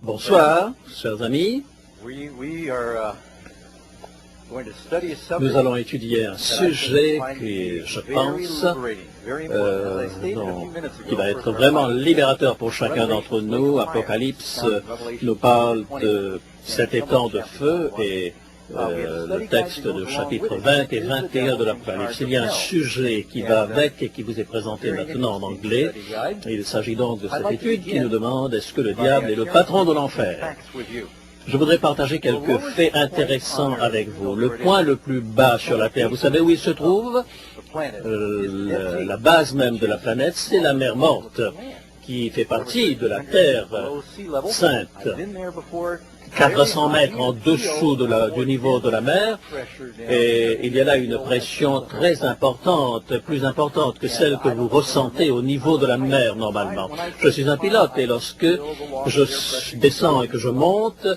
Bonsoir, chers amis. Nous allons étudier un sujet qui, je pense, qui va être vraiment libérateur pour chacun d'entre nous. Apocalypse nous parle de cet étang de feu et le texte de chapitre 20 et 21 de l'Apocalypse. Il y a un sujet qui va avec et qui vous est présenté maintenant en anglais. Il s'agit donc de cette étude qui nous demande est-ce que le diable est le patron de l'enfer? Je voudrais partager quelques faits intéressants avec vous. Le point le plus bas sur la Terre, vous savez où il se trouve? La base même de la planète, c'est la mer Morte, qui fait partie de la Terre sainte. 400 mètres en dessous du niveau de la mer, et il y a là une pression très importante, plus importante que celle que vous ressentez au niveau de la mer normalement. Je suis un pilote et lorsque je descends et que je monte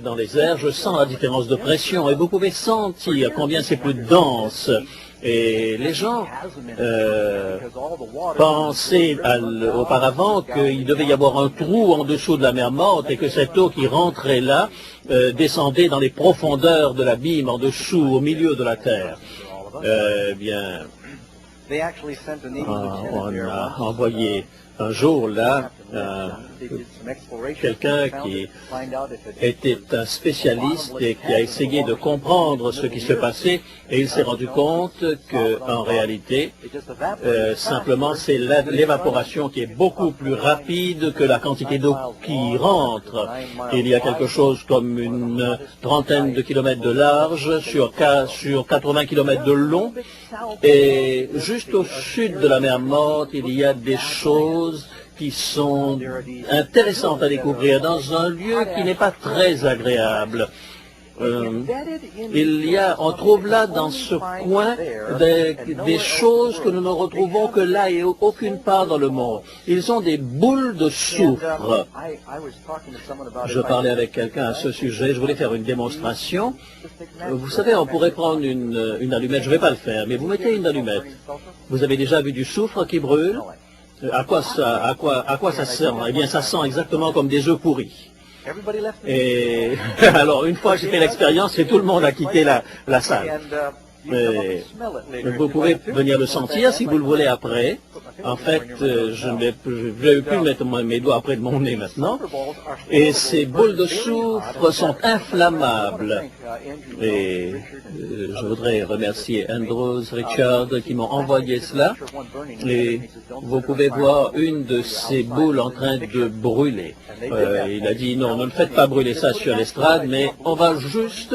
dans les airs, je sens la différence de pression et vous pouvez sentir combien c'est plus dense. Et les gens pensaient auparavant qu'il devait y avoir un trou en dessous de la mer Morte et que cette eau qui rentrait là descendait dans les profondeurs de l'abîme en dessous, au milieu de la terre. Bien, on a envoyé un jour là quelqu'un qui était un spécialiste et qui a essayé de comprendre ce qui se passait et il s'est rendu compte qu'en réalité, simplement c'est l'évaporation qui est beaucoup plus rapide que la quantité d'eau qui rentre. Il y a quelque chose comme une trentaine de kilomètres de large sur 80 kilomètres de long et juste au sud de la mer Morte, il y a des choses qui sont intéressantes à découvrir dans un lieu qui n'est pas très agréable. On trouve là dans ce coin des choses que nous ne retrouvons que là et aucune part dans le monde. Ils ont des boules de soufre. Je parlais avec quelqu'un à ce sujet, je voulais faire une démonstration. Vous savez, on pourrait prendre une allumette, je ne vais pas le faire, mais vous mettez une allumette. Vous avez déjà vu du soufre qui brûle? À quoi ça sent? Eh bien, ça sent exactement comme des œufs pourris. Et alors, une fois j'ai fait l'expérience, et tout le monde a quitté la salle. Vous pouvez venir le sentir si vous le voulez après. En fait, je ne vais plus mettre mes doigts près de mon nez maintenant. Et ces boules de soufre sont inflammables. Et je voudrais remercier Andrews, Richard qui m'ont envoyé cela. Et vous pouvez voir une de ces boules en train de brûler. Il a dit non, ne faites pas brûler ça sur l'estrade, mais on va juste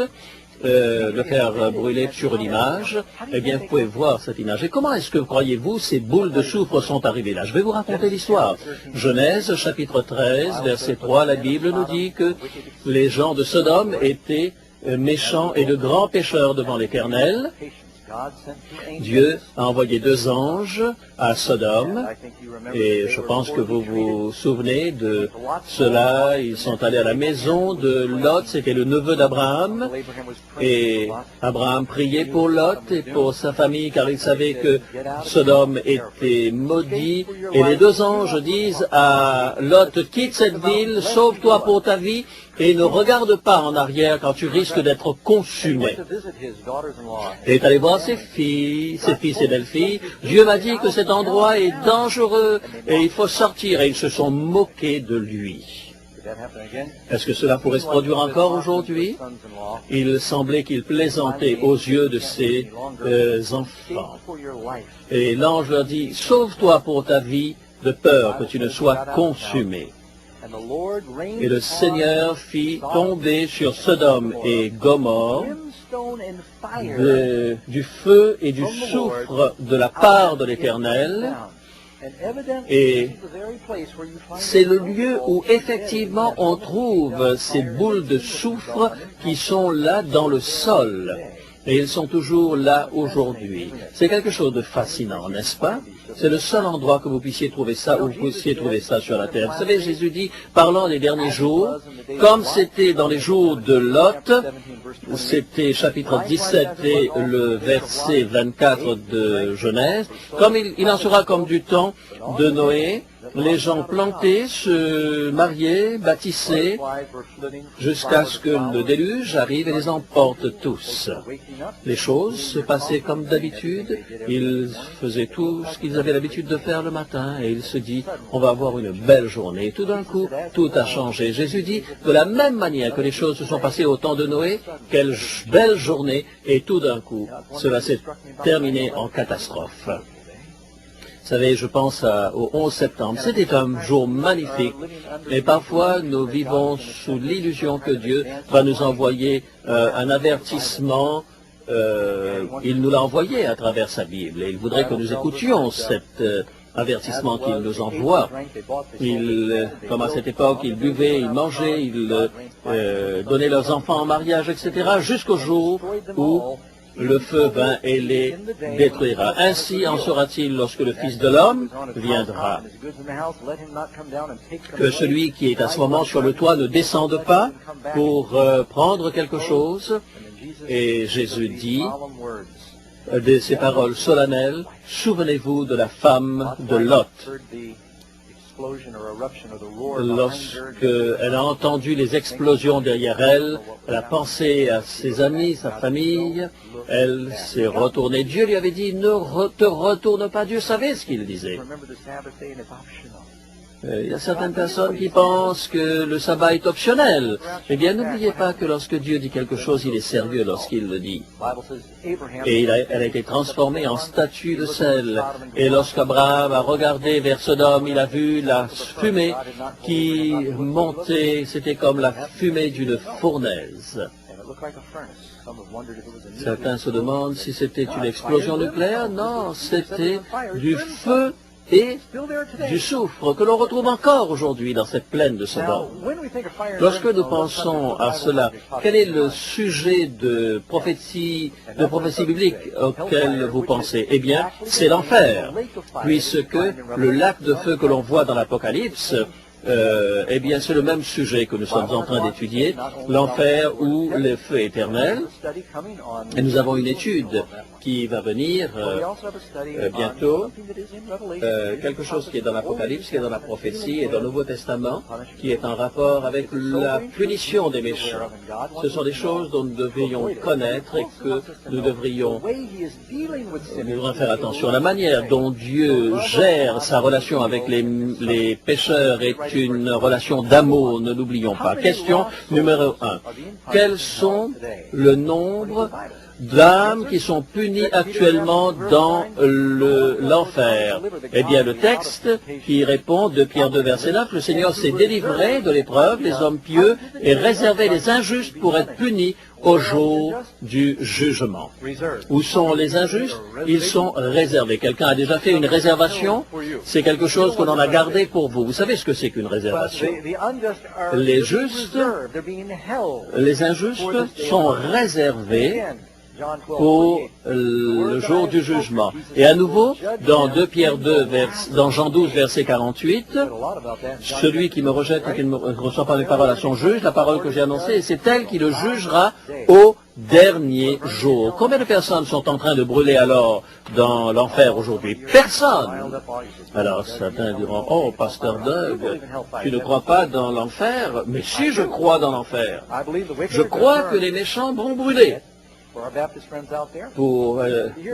le faire brûler sur une image. Eh bien, vous pouvez voir cette image. Et comment est-ce que, croyez-vous, ces boules de soufre sont arrivées là? Je vais vous raconter l'histoire. Genèse, chapitre 13, verset 3, la Bible nous dit que les gens de Sodome étaient méchants et de grands pécheurs devant l'Éternel. Dieu a envoyé 2 anges à Sodome et je pense que vous vous souvenez de cela. Ils sont allés à la maison de Lot, c'était le neveu d'Abraham, et Abraham priait pour Lot et pour sa famille car il savait que Sodome était maudit, et les 2 anges disent à Lot, quitte cette ville, sauve-toi pour ta vie et ne regarde pas en arrière quand tu risques d'être consumé. Il est allé voir ses fils et belles-filles. Dieu m'a dit que cet endroit est dangereux et il faut sortir. Et ils se sont moqués de lui. Est-ce que cela pourrait se produire encore aujourd'hui? Il semblait qu'il plaisantait aux yeux de ses enfants. Et l'ange leur dit, sauve-toi pour ta vie de peur que tu ne sois consumé. Et le Seigneur fit tomber sur Sodome et Gomorrhe du feu et du soufre de la part de l'Éternel. Et c'est le lieu où effectivement on trouve ces boules de soufre qui sont là dans le sol. Et ils sont toujours là aujourd'hui. C'est quelque chose de fascinant, n'est-ce pas? C'est le seul endroit que vous puissiez trouver ça, où vous puissiez trouver ça sur la terre. Vous savez, Jésus dit, parlant des derniers jours, comme c'était dans les jours de Lot, c'était chapitre 17 et le verset 24 de Genèse, comme il en sera comme du temps de Noé, les gens plantaient, se mariaient, bâtissaient, jusqu'à ce que le déluge arrive et les emporte tous. Les choses se passaient comme d'habitude. Ils faisaient tout ce qu'ils avaient l'habitude de faire le matin et il se dit, on va avoir une belle journée. Et tout d'un coup, tout a changé. Jésus dit, de la même manière que les choses se sont passées au temps de Noé, quelle belle journée, et tout d'un coup, cela s'est terminé en catastrophe. Vous savez, je pense au 11 septembre. C'était un jour magnifique, mais parfois nous vivons sous l'illusion que Dieu va nous envoyer un avertissement. Il nous l'a envoyé à travers sa Bible et il voudrait que nous écoutions cet avertissement qu'il nous envoie. Comme à cette époque, ils buvaient, ils mangeaient, ils donnaient leurs enfants en mariage, etc., jusqu'au jour où le feu vint et les détruira. Ainsi en sera-t-il lorsque le Fils de l'homme viendra. Que celui qui est à ce moment sur le toit ne descende pas pour prendre quelque chose. Et Jésus dit de ces paroles solennelles, souvenez-vous de la femme de Lot. Lorsqu'elle a entendu les explosions derrière elle, elle a pensé à ses amis, sa famille, elle s'est retournée. Dieu lui avait dit, ne te retourne pas. Dieu savait ce qu'il disait. Il y a certaines personnes qui pensent que le sabbat est optionnel. Eh bien, n'oubliez pas que lorsque Dieu dit quelque chose, il est sérieux lorsqu'il le dit. Et elle a été transformée en statue de sel. Et lorsqu'Abraham a regardé vers Sodome, il a vu la fumée qui montait. C'était comme la fumée d'une fournaise. Certains se demandent si c'était une explosion nucléaire. Non, c'était du feu et du soufre que l'on retrouve encore aujourd'hui dans cette plaine de Sodome. Lorsque nous pensons à cela, quel est le sujet de prophétie biblique auquel vous pensez? Eh bien, c'est l'enfer, puisque le lac de feu que l'on voit dans l'Apocalypse, eh bien, c'est le même sujet que nous sommes en train d'étudier, l'enfer ou le feu éternel. Et nous avons une étude qui va venir bientôt, quelque chose qui est dans l'Apocalypse, qui est dans la prophétie et dans le Nouveau Testament, qui est en rapport avec la punition des méchants. Ce sont des choses dont nous devrions connaître et que nous devrions faire attention. La manière dont Dieu gère sa relation avec les pécheurs est une relation d'amour, ne l'oublions pas. Question numéro 1. Quels sont le nombre d'âmes qui sont punies actuellement dans l'enfer? Eh bien, le texte qui répond de Pierre 2, verset 9, le Seigneur s'est délivré de l'épreuve des hommes pieux et réservé les injustes pour être punis au jour du jugement. Où sont les injustes? Ils sont réservés. Quelqu'un a déjà fait une réservation? C'est quelque chose que l'on a gardé pour vous. Vous savez ce que c'est qu'une réservation? Les injustes sont réservés pour le jour du jugement. Et à nouveau, dans 2 Pierre 2, dans Jean 12, verset 48, celui qui me rejette et qui ne reçoit pas mes paroles à son juge, la parole que j'ai annoncée, et c'est elle qui le jugera au dernier jour. Combien de personnes sont en train de brûler alors dans l'enfer aujourd'hui? Personne. Alors certains diront, oh, pasteur Doug, tu ne crois pas dans l'enfer? Mais si, je crois dans l'enfer. Je crois que les méchants vont brûler. Pour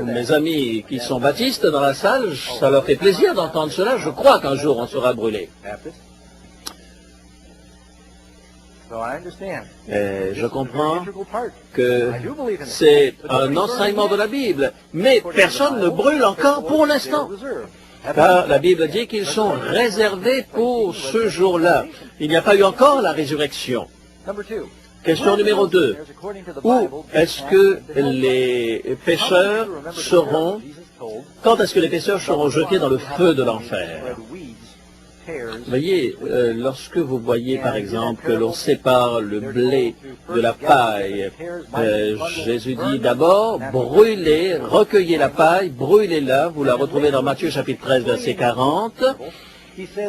mes amis qui sont baptistes dans la salle, ça leur fait plaisir d'entendre cela. Je crois qu'un jour on sera brûlé. Et je comprends que c'est un enseignement de la Bible, mais personne ne brûle encore pour l'instant. Car la Bible dit qu'ils sont réservés pour ce jour-là. Il n'y a pas eu encore la résurrection. Question numéro 2. Où est-ce que les pécheurs seront, quand est-ce que les pécheurs seront jetés dans le feu de l'enfer? Vous voyez, lorsque vous voyez par exemple que l'on sépare le blé de la paille, Jésus dit d'abord, brûlez, recueillez la paille, brûlez-la, vous la retrouvez dans Matthieu chapitre 13, verset 40.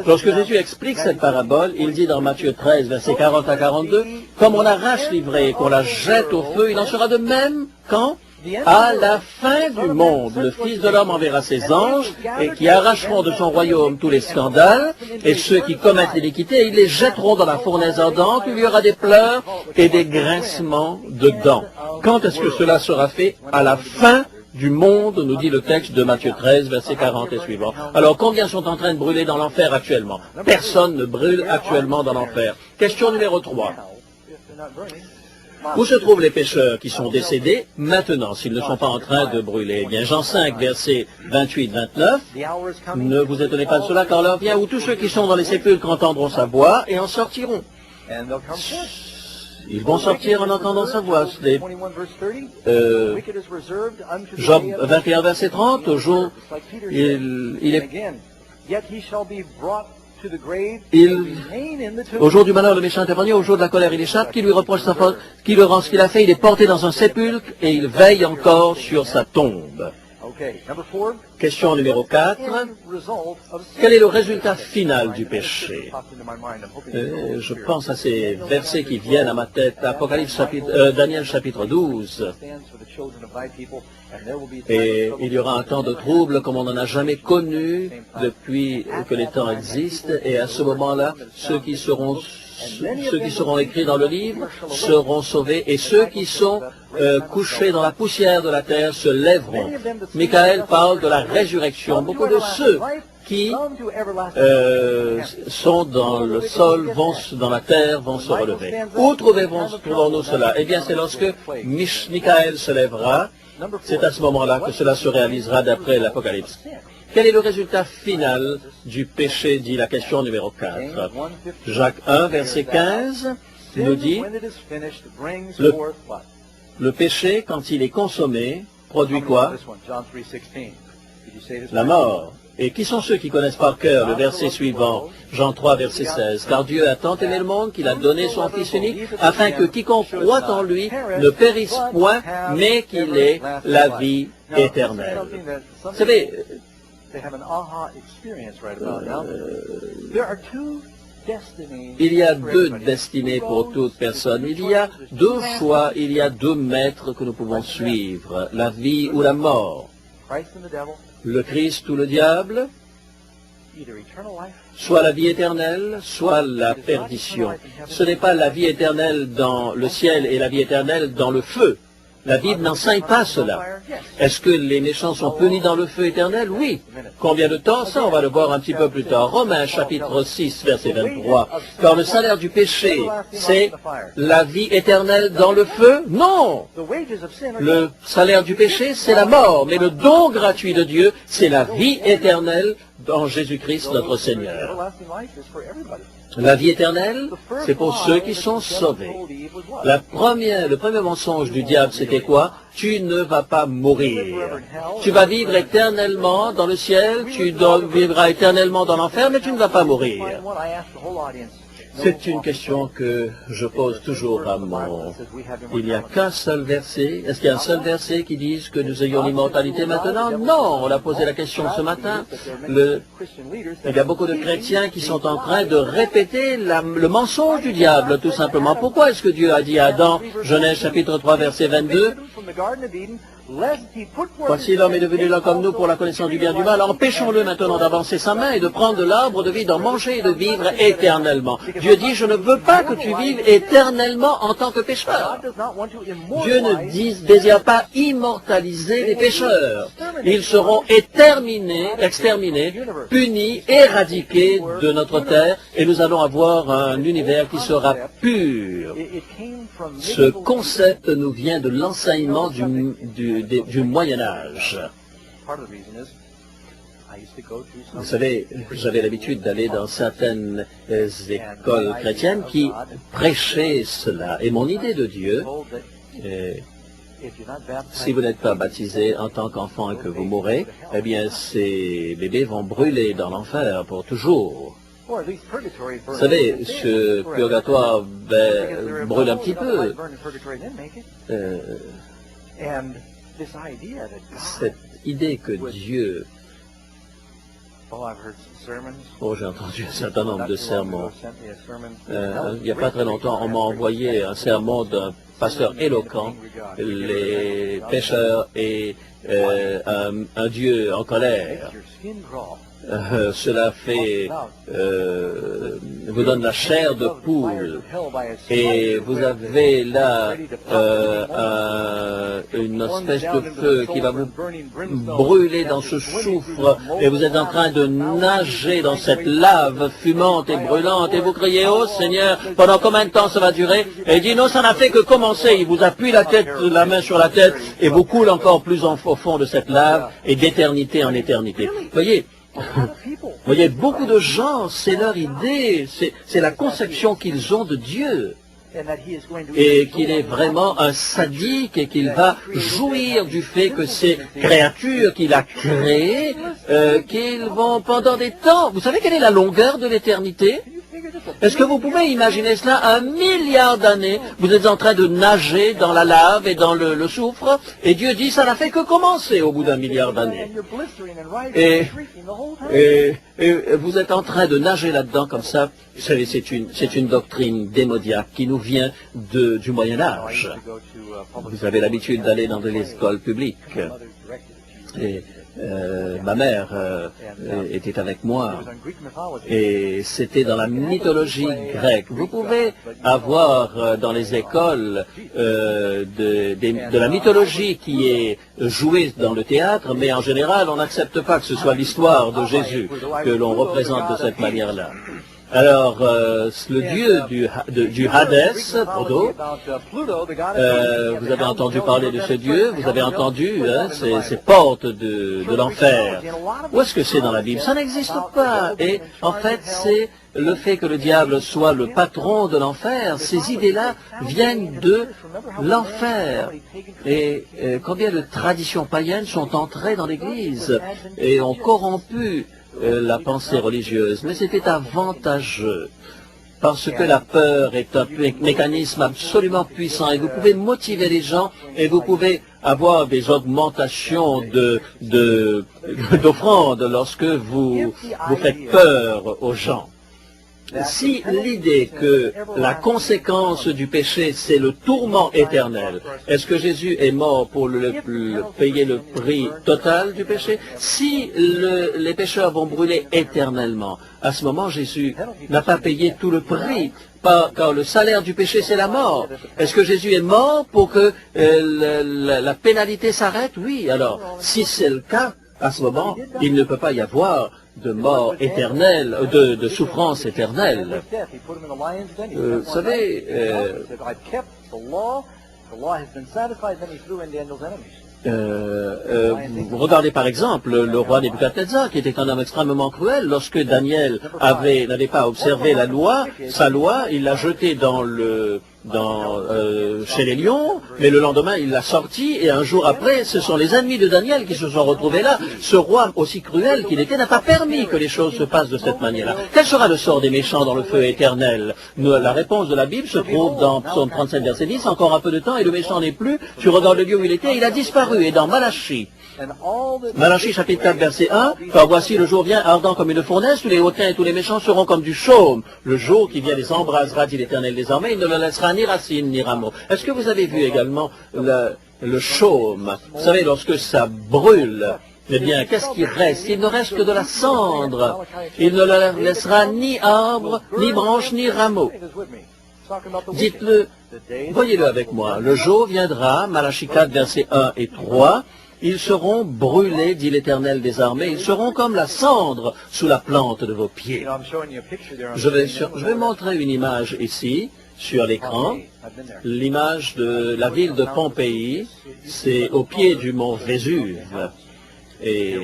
Lorsque Jésus explique cette parabole, il dit dans Matthieu 13, versets 40 à 42, « Comme on arrache l'ivraie et qu'on la jette au feu, il en sera de même quand À la fin du monde, le Fils de l'homme enverra ses anges et qui arracheront de son royaume tous les scandales et ceux qui commettent l'iniquité, ils les jetteront dans la fournaise ardente où il y aura des pleurs et des grincements de dents. Quand est-ce que cela sera fait? À la fin du monde, nous dit le texte de Matthieu 13, versets 40 et suivants. Alors, combien sont en train de brûler dans l'enfer actuellement? Personne ne brûle actuellement dans l'enfer. Question numéro 3. Où se trouvent les pécheurs qui sont décédés maintenant, s'ils ne sont pas en train de brûler? Eh bien, Jean 5, versets 28-29, ne vous étonnez pas de cela, car l'heure vient où tous ceux qui sont dans les sépulcres entendront sa voix et en sortiront. Ils vont sortir en entendant sa voix. Job 21, verset 30, au jour, au jour du malheur, le méchant intervenu, au jour de la colère, il échappe, qui lui reproche sa faute, qui le rend ce qu'il a fait, il est porté dans un sépulcre et il veille encore sur sa tombe. Question numéro 4. Quel est le résultat final du péché? Je pense à ces versets qui viennent à ma tête. Daniel chapitre 12. Et il y aura un temps de trouble comme on n'en a jamais connu depuis que les temps existent. Et à ce moment-là, ceux qui seront écrits dans le livre seront sauvés et ceux qui sont couchés dans la poussière de la terre se lèveront. Michael parle de la résurrection. Beaucoup de ceux qui sont dans le sol, dans la terre, vont se relever. Où trouvons-nous cela? Eh bien, c'est lorsque Michael se lèvera. C'est à ce moment-là que cela se réalisera d'après l'Apocalypse. Quel est le résultat final du péché, dit la question numéro 4. Jacques 1, verset 15, nous dit, le péché, quand il est consommé, produit quoi? La mort. Et qui sont ceux qui connaissent par cœur le verset suivant, Jean 3, verset 16? Car Dieu a tant aimé le monde qu'il a donné son Fils unique, afin que quiconque croit en lui ne périsse point, mais qu'il ait la vie éternelle. Vous savez, il y a deux destinées pour toute personne. Il y a deux choix, il y a deux maîtres que nous pouvons suivre, la vie ou la mort. Le Christ ou le diable, soit la vie éternelle, soit la perdition. Ce n'est pas la vie éternelle dans le ciel et la vie éternelle dans le feu. La Bible n'enseigne pas cela. Est-ce que les méchants sont punis dans le feu éternel? Oui. Combien de temps? Ça, on va le voir un petit peu plus tard. Romains chapitre 6, verset 23. Car le salaire du péché, c'est la vie éternelle dans le feu? Non. Le salaire du péché, c'est la mort. Mais le don gratuit de Dieu, c'est la vie éternelle dans Jésus-Christ notre Seigneur. La vie éternelle, c'est pour ceux qui sont sauvés. Le premier mensonge du diable, c'était quoi? Tu ne vas pas mourir. Tu vas vivre éternellement dans le ciel, tu vivras éternellement dans l'enfer, mais tu ne vas pas mourir. C'est une question que je pose toujours à mon... Il n'y a qu'un seul verset. Est-ce qu'il y a un seul verset qui dise que nous ayons l'immortalité maintenant? Non, on a posé la question ce matin. Il y a beaucoup de chrétiens qui sont en train de répéter le mensonge du diable, tout simplement. Pourquoi est-ce que Dieu a dit à Adam, Genèse chapitre 3, verset 22, voici l'homme est devenu là comme nous pour la connaissance du bien et du mal. Empêchons-le maintenant d'avancer sa main et de prendre de l'arbre de vie, d'en manger et de vivre éternellement. Dieu dit, je ne veux pas que tu vives éternellement en tant que pécheur. Dieu ne désire pas immortaliser les pécheurs. Ils seront exterminés, punis, éradiqués de notre terre et nous allons avoir un univers qui sera pur. Ce concept nous vient de l'enseignement du Moyen-Âge. Vous savez, j'avais l'habitude d'aller dans certaines écoles chrétiennes qui prêchaient cela. Et mon idée de Dieu, si vous n'êtes pas baptisé en tant qu'enfant et que vous mourrez, eh bien, ces bébés vont brûler dans l'enfer pour toujours. Vous savez, ce purgatoire brûle un petit peu. Cette idée que Dieu Oh, j'ai entendu un certain nombre de sermons. Il n'y a pas très longtemps, on m'a envoyé un sermon d'un pasteur éloquent, les pécheurs et un Dieu en colère. Cela vous donne la chair de poule et vous avez là une espèce de feu qui va vous brûler dans ce soufre et vous êtes en train de nager dans cette lave fumante et brûlante et vous criez « Oh Seigneur, pendant combien de temps ça va durer ?» Et il dit « Non, ça n'a fait que commencer. » Il vous appuie la main sur la tête et vous coule encore plus au fond de cette lave et d'éternité en éternité. Vous voyez, beaucoup de gens, c'est leur idée, c'est la conception qu'ils ont de Dieu. Et qu'il est vraiment un sadique et qu'il va jouir du fait que ces créatures qu'il a créées, qu'ils vont pendant des temps. Vous savez quelle est la longueur de l'éternité? Est-ce que vous pouvez imaginer cela? 1 milliard d'années, vous êtes en train de nager dans la lave et dans le soufre, et Dieu dit, ça n'a fait que commencer au bout d'1 milliard d'années. Et vous êtes en train de nager là-dedans comme ça. Vous savez, c'est une doctrine démoniaque qui nous vient du Moyen-Âge. Vous avez l'habitude d'aller dans des écoles publiques. Et ma mère était avec moi et c'était dans la mythologie grecque. Vous pouvez avoir dans les écoles de la mythologie qui est jouée dans le théâtre, mais en général on n'accepte pas que ce soit l'histoire de Jésus que l'on représente de cette manière-là. Alors, le dieu du Hadès, Pluto, vous avez entendu parler de ce dieu, vous avez entendu ces portes de l'enfer. Où est-ce que c'est dans la Bible? Ça n'existe pas. Et en fait, c'est le fait que le diable soit le patron de l'enfer. Ces idées-là viennent de l'enfer. Et combien de traditions païennes sont entrées dans l'Église et ont corrompu la pensée religieuse, mais c'était avantageux parce que la peur est un mécanisme absolument puissant et vous pouvez motiver les gens et vous pouvez avoir des augmentations d'offrandes lorsque vous faites peur aux gens. Si l'idée que la conséquence du péché, c'est le tourment éternel, est-ce que Jésus est mort pour payer le prix total du péché? Si les pécheurs vont brûler éternellement, à ce moment, Jésus n'a pas payé tout le prix, car le salaire du péché, c'est la mort. Est-ce que Jésus est mort pour que la pénalité s'arrête? Oui. Alors, si c'est le cas, à ce moment, il ne peut pas y avoir de mort éternelle, de souffrance éternelle. Vous savez, regardez par exemple le roi Nebuchadnezzar, qui était un homme extrêmement cruel. Lorsque Daniel n'avait pas observé sa loi, il l'a jeté chez les lions, mais le lendemain il l'a sorti, et un jour après, ce sont les ennemis de Daniel qui se sont retrouvés là. Ce roi, aussi cruel qu'il était, n'a pas permis que les choses se passent de cette manière-là. Quel sera le sort des méchants dans le feu éternel? La réponse de la Bible se trouve dans Psaume 37, verset 10, encore un peu de temps, et le méchant n'est plus. Tu regardes le lieu où il était, il a disparu. Et dans Malachie, chapitre 4, verset 1, « Car voici le jour vient ardent comme une fournaise, tous les hautains et tous les méchants seront comme du chaume. Le jour qui vient les embrasera, dit l'Éternel des armées, il ne leur laissera ni racine ni rameau. » Est-ce que vous avez vu également le chaume? Vous savez, lorsque ça brûle, eh bien, qu'est-ce qui reste? Il ne reste que de la cendre. Il ne leur laissera ni arbre, ni branche, ni rameau. Dites-le, voyez-le avec moi. Le jour viendra, Malachie 4, versets 1 et 3, ils seront brûlés, dit l'Éternel des armées, ils seront comme la cendre sous la plante de vos pieds. Je vais montrer une image ici, sur l'écran, l'image de la ville de Pompéi, c'est au pied du mont Vésuve. Et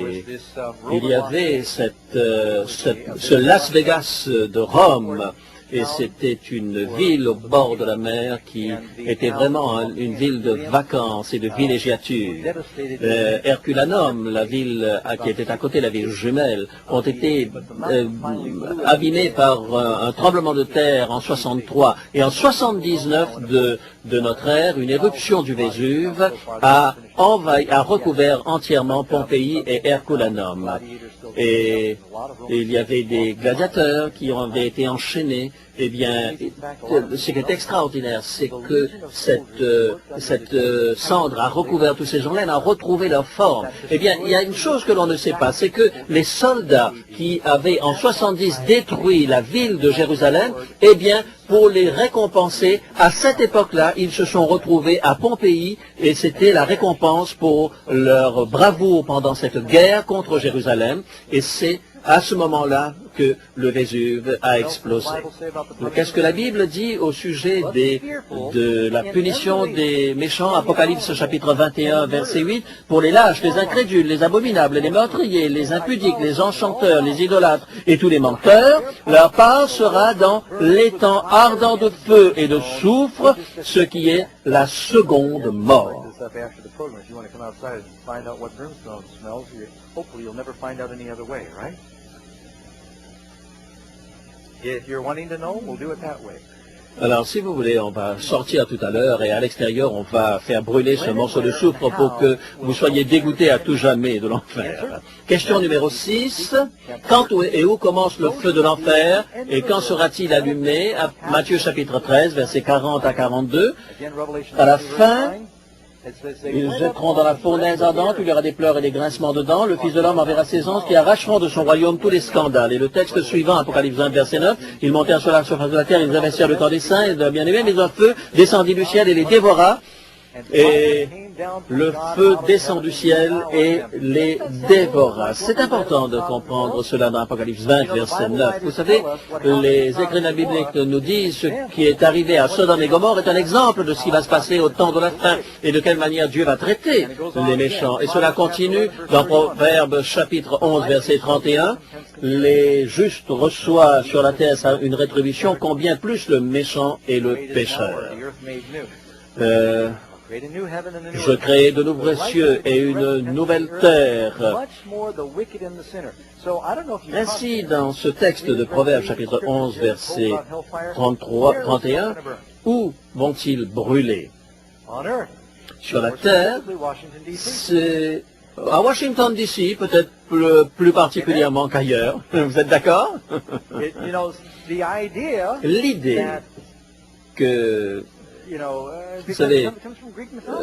il y avait ce Las Vegas de Rome et c'était une ville au bord de la mer qui était vraiment une ville de vacances et de villégiature. Herculanum, la ville qui était à côté de la ville jumelle, ont été abîmés par un tremblement de terre en 63 et en 79 de notre ère, une éruption du Vésuve a recouvert entièrement Pompéi et Herculanum. Et il y avait des gladiateurs qui avaient été enchaînés. Eh bien, ce qui est extraordinaire, c'est que cette cendre a recouvert tous ces gens-là, a retrouvé leur forme. Eh bien, il y a une chose que l'on ne sait pas, c'est que les soldats qui avaient en 70 détruit la ville de Jérusalem, eh bien, pour les récompenser, à cette époque-là, ils se sont retrouvés à Pompéi et c'était la récompense pour leur bravoure pendant cette guerre contre Jérusalem. Et c'est à ce moment-là que le Vésuve a explosé. Qu'est-ce que la Bible dit au sujet de la punition des méchants? Apocalypse chapitre 21, verset 8. Pour les lâches, les incrédules, les abominables, les meurtriers, les impudiques, les enchanteurs, les idolâtres et tous les menteurs, leur part sera dans l'étang ardent de feu et de soufre, ce qui est la seconde mort. Alors, si vous voulez, on va sortir tout à l'heure et à l'extérieur, on va faire brûler ce morceau de soufre pour que vous soyez dégoûtés à tout jamais de l'enfer. Question numéro 6. Quand et où commence le feu de l'enfer et quand sera-t-il allumé? Matthieu chapitre 13, versets 40 à 42. À la fin, ils jetteront dans la fournaise ardente, il y aura des pleurs et des grincements dedans. Le Fils de l'homme enverra ses anges qui arracheront de son royaume tous les scandales. Et le texte suivant, Apocalypse 1, verset 9, ils montèrent sur la surface de la terre, ils investirent le camp des saints et de bien-aimés, mais un feu descendit du ciel et les dévora. Et le feu descend du ciel et les dévora. C'est important de comprendre cela dans Apocalypse 20, verset 9. Vous savez, les écrivains bibliques nous disent ce qui est arrivé à Sodome et Gomorrhe est un exemple de ce qui va se passer au temps de la fin et de quelle manière Dieu va traiter les méchants. Et cela continue dans Proverbes chapitre 11, verset 31. Les justes reçoivent sur la terre une rétribution, combien plus le méchant et le pécheur. Je crée de nouveaux cieux et une nouvelle terre. Ainsi, dans ce texte de Proverbes, chapitre 11, verset 31, où vont-ils brûler? Sur la terre, c'est à Washington, D.C., peut-être plus particulièrement qu'ailleurs. Vous êtes d'accord? L'idée que vous savez,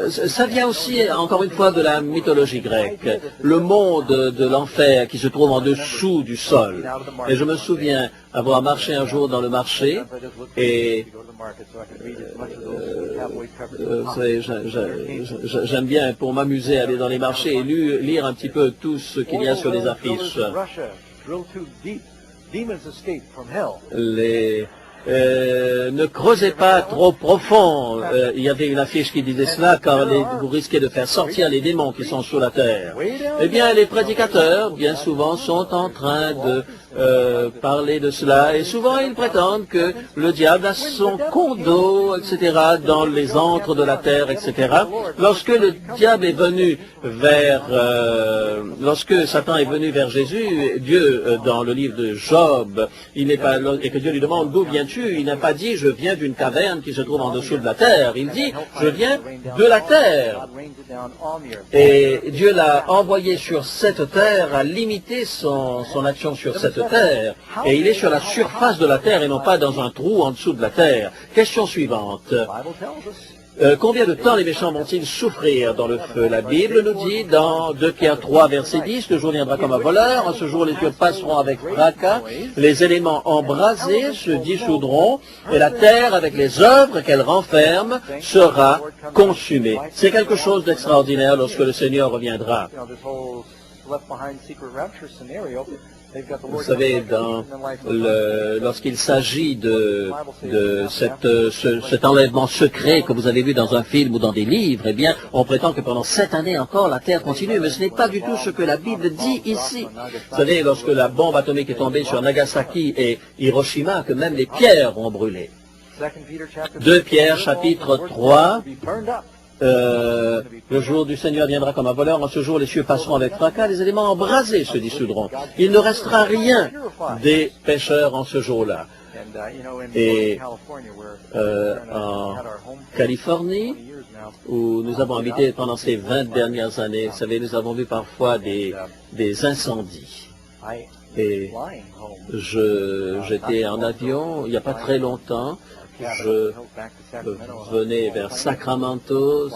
ça vient aussi, encore une fois, de la mythologie grecque. Le monde de l'enfer qui se trouve en dessous du sol. Et je me souviens avoir marché un jour dans le marché et vous savez, j'aime bien, pour m'amuser, aller dans les marchés et lire un petit peu tout ce qu'il y a sur les affiches. Ne creusez pas trop profond. Il y avait une affiche qui disait cela, car vous risquez de faire sortir les démons qui sont sous la terre. Eh bien, les prédicateurs, bien souvent, sont en train de parler de cela, et souvent ils prétendent que le diable a son condo, etc., dans les antres de la terre, etc. Lorsque le diable est venu lorsque Satan est venu vers Jésus, Dieu, dans le livre de Job, et que Dieu lui demande d'où viens-tu, il n'a pas dit je viens d'une caverne qui se trouve en dessous de la terre, il dit je viens de la terre. Et Dieu l'a envoyé sur cette terre, a limité son action sur cette terre, et il est sur la surface de la terre et non pas dans un trou en dessous de la terre. Question suivante. Combien de temps les méchants vont-ils souffrir dans le feu? La Bible nous dit dans 2 Pierre 3, verset 10, le jour viendra comme un voleur, en ce jour les dieux passeront avec fracas, les éléments embrasés se dissoudront, et la terre, avec les œuvres qu'elle renferme, sera consumée. C'est quelque chose d'extraordinaire lorsque le Seigneur reviendra. Vous savez, lorsqu'il s'agit de cet enlèvement secret que vous avez vu dans un film ou dans des livres, eh bien, on prétend que pendant 7 années encore, la Terre continue, mais ce n'est pas du tout ce que la Bible dit ici. Vous savez, lorsque la bombe atomique est tombée sur Nagasaki et Hiroshima, que même les pierres ont brûlé. 2 Pierre, chapitre 3, le jour du Seigneur viendra comme un voleur. En ce jour, les cieux passeront avec fracas, les éléments embrasés se dissoudront. Il ne restera rien des pécheurs en ce jour-là. Et en Californie, où nous avons habité pendant ces 20 dernières années, vous savez, nous avons vu parfois des incendies. Et j'étais en avion il n'y a pas très longtemps. Je venais vers Sacramento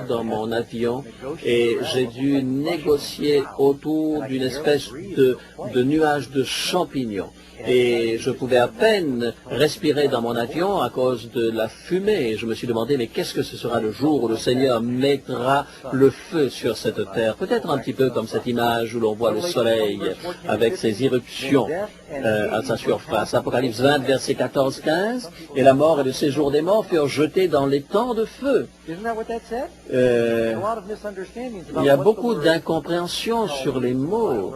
dans mon avion et j'ai dû négocier autour d'une espèce de nuage de champignons. Et je pouvais à peine respirer dans mon avion à cause de la fumée. Et je me suis demandé, mais qu'est-ce que ce sera le jour où le Seigneur mettra le feu sur cette terre? Peut-être un petit peu comme cette image où l'on voit le soleil avec ses éruptions à sa surface. Apocalypse 20, versets 14-15. Et la mort et le séjour des morts furent jetés dans les temps de feu. Il y a beaucoup d'incompréhension sur les mots.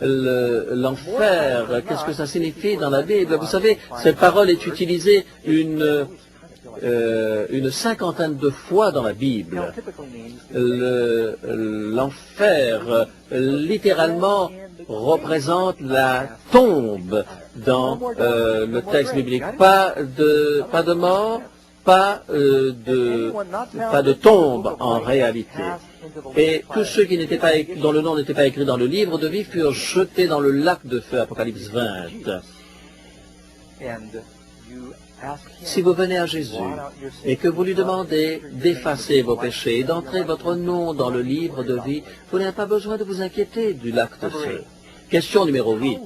L'enfer, qu'est-ce que ça signifie dans la Bible? Vous savez, cette parole est utilisée une cinquantaine de fois dans la Bible. L'enfer, littéralement, représente la tombe dans le texte biblique. Pas de mort, pas de tombe en réalité. Et tous ceux qui n'étaient pas dont le nom n'était pas écrit dans le livre de vie furent jetés dans le lac de feu, Apocalypse 20. Si vous venez à Jésus et que vous lui demandez d'effacer vos péchés et d'entrer votre nom dans le livre de vie, vous n'avez pas besoin de vous inquiéter du lac de feu. Question numéro 8.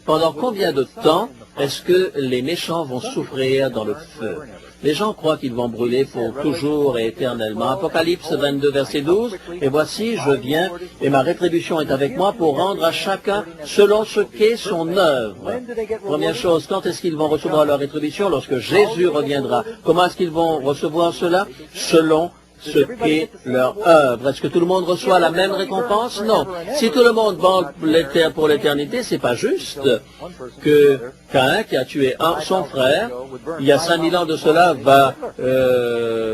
Pendant combien de temps est-ce que les méchants vont souffrir dans le feu? Les gens croient qu'ils vont brûler pour toujours et éternellement. Apocalypse 22, verset 12. Et voici, je viens, et ma rétribution est avec moi pour rendre à chacun selon ce qu'est son œuvre. Première chose, quand est-ce qu'ils vont recevoir leur rétribution? Lorsque Jésus reviendra. Comment est-ce qu'ils vont recevoir cela? Selon ce qu'est leur œuvre. Est-ce que tout le monde reçoit la même récompense? Non. Si tout le monde vend pour l'éternité, c'est pas juste que Caïn, qui a tué son frère, il y a 5000 ans de cela, va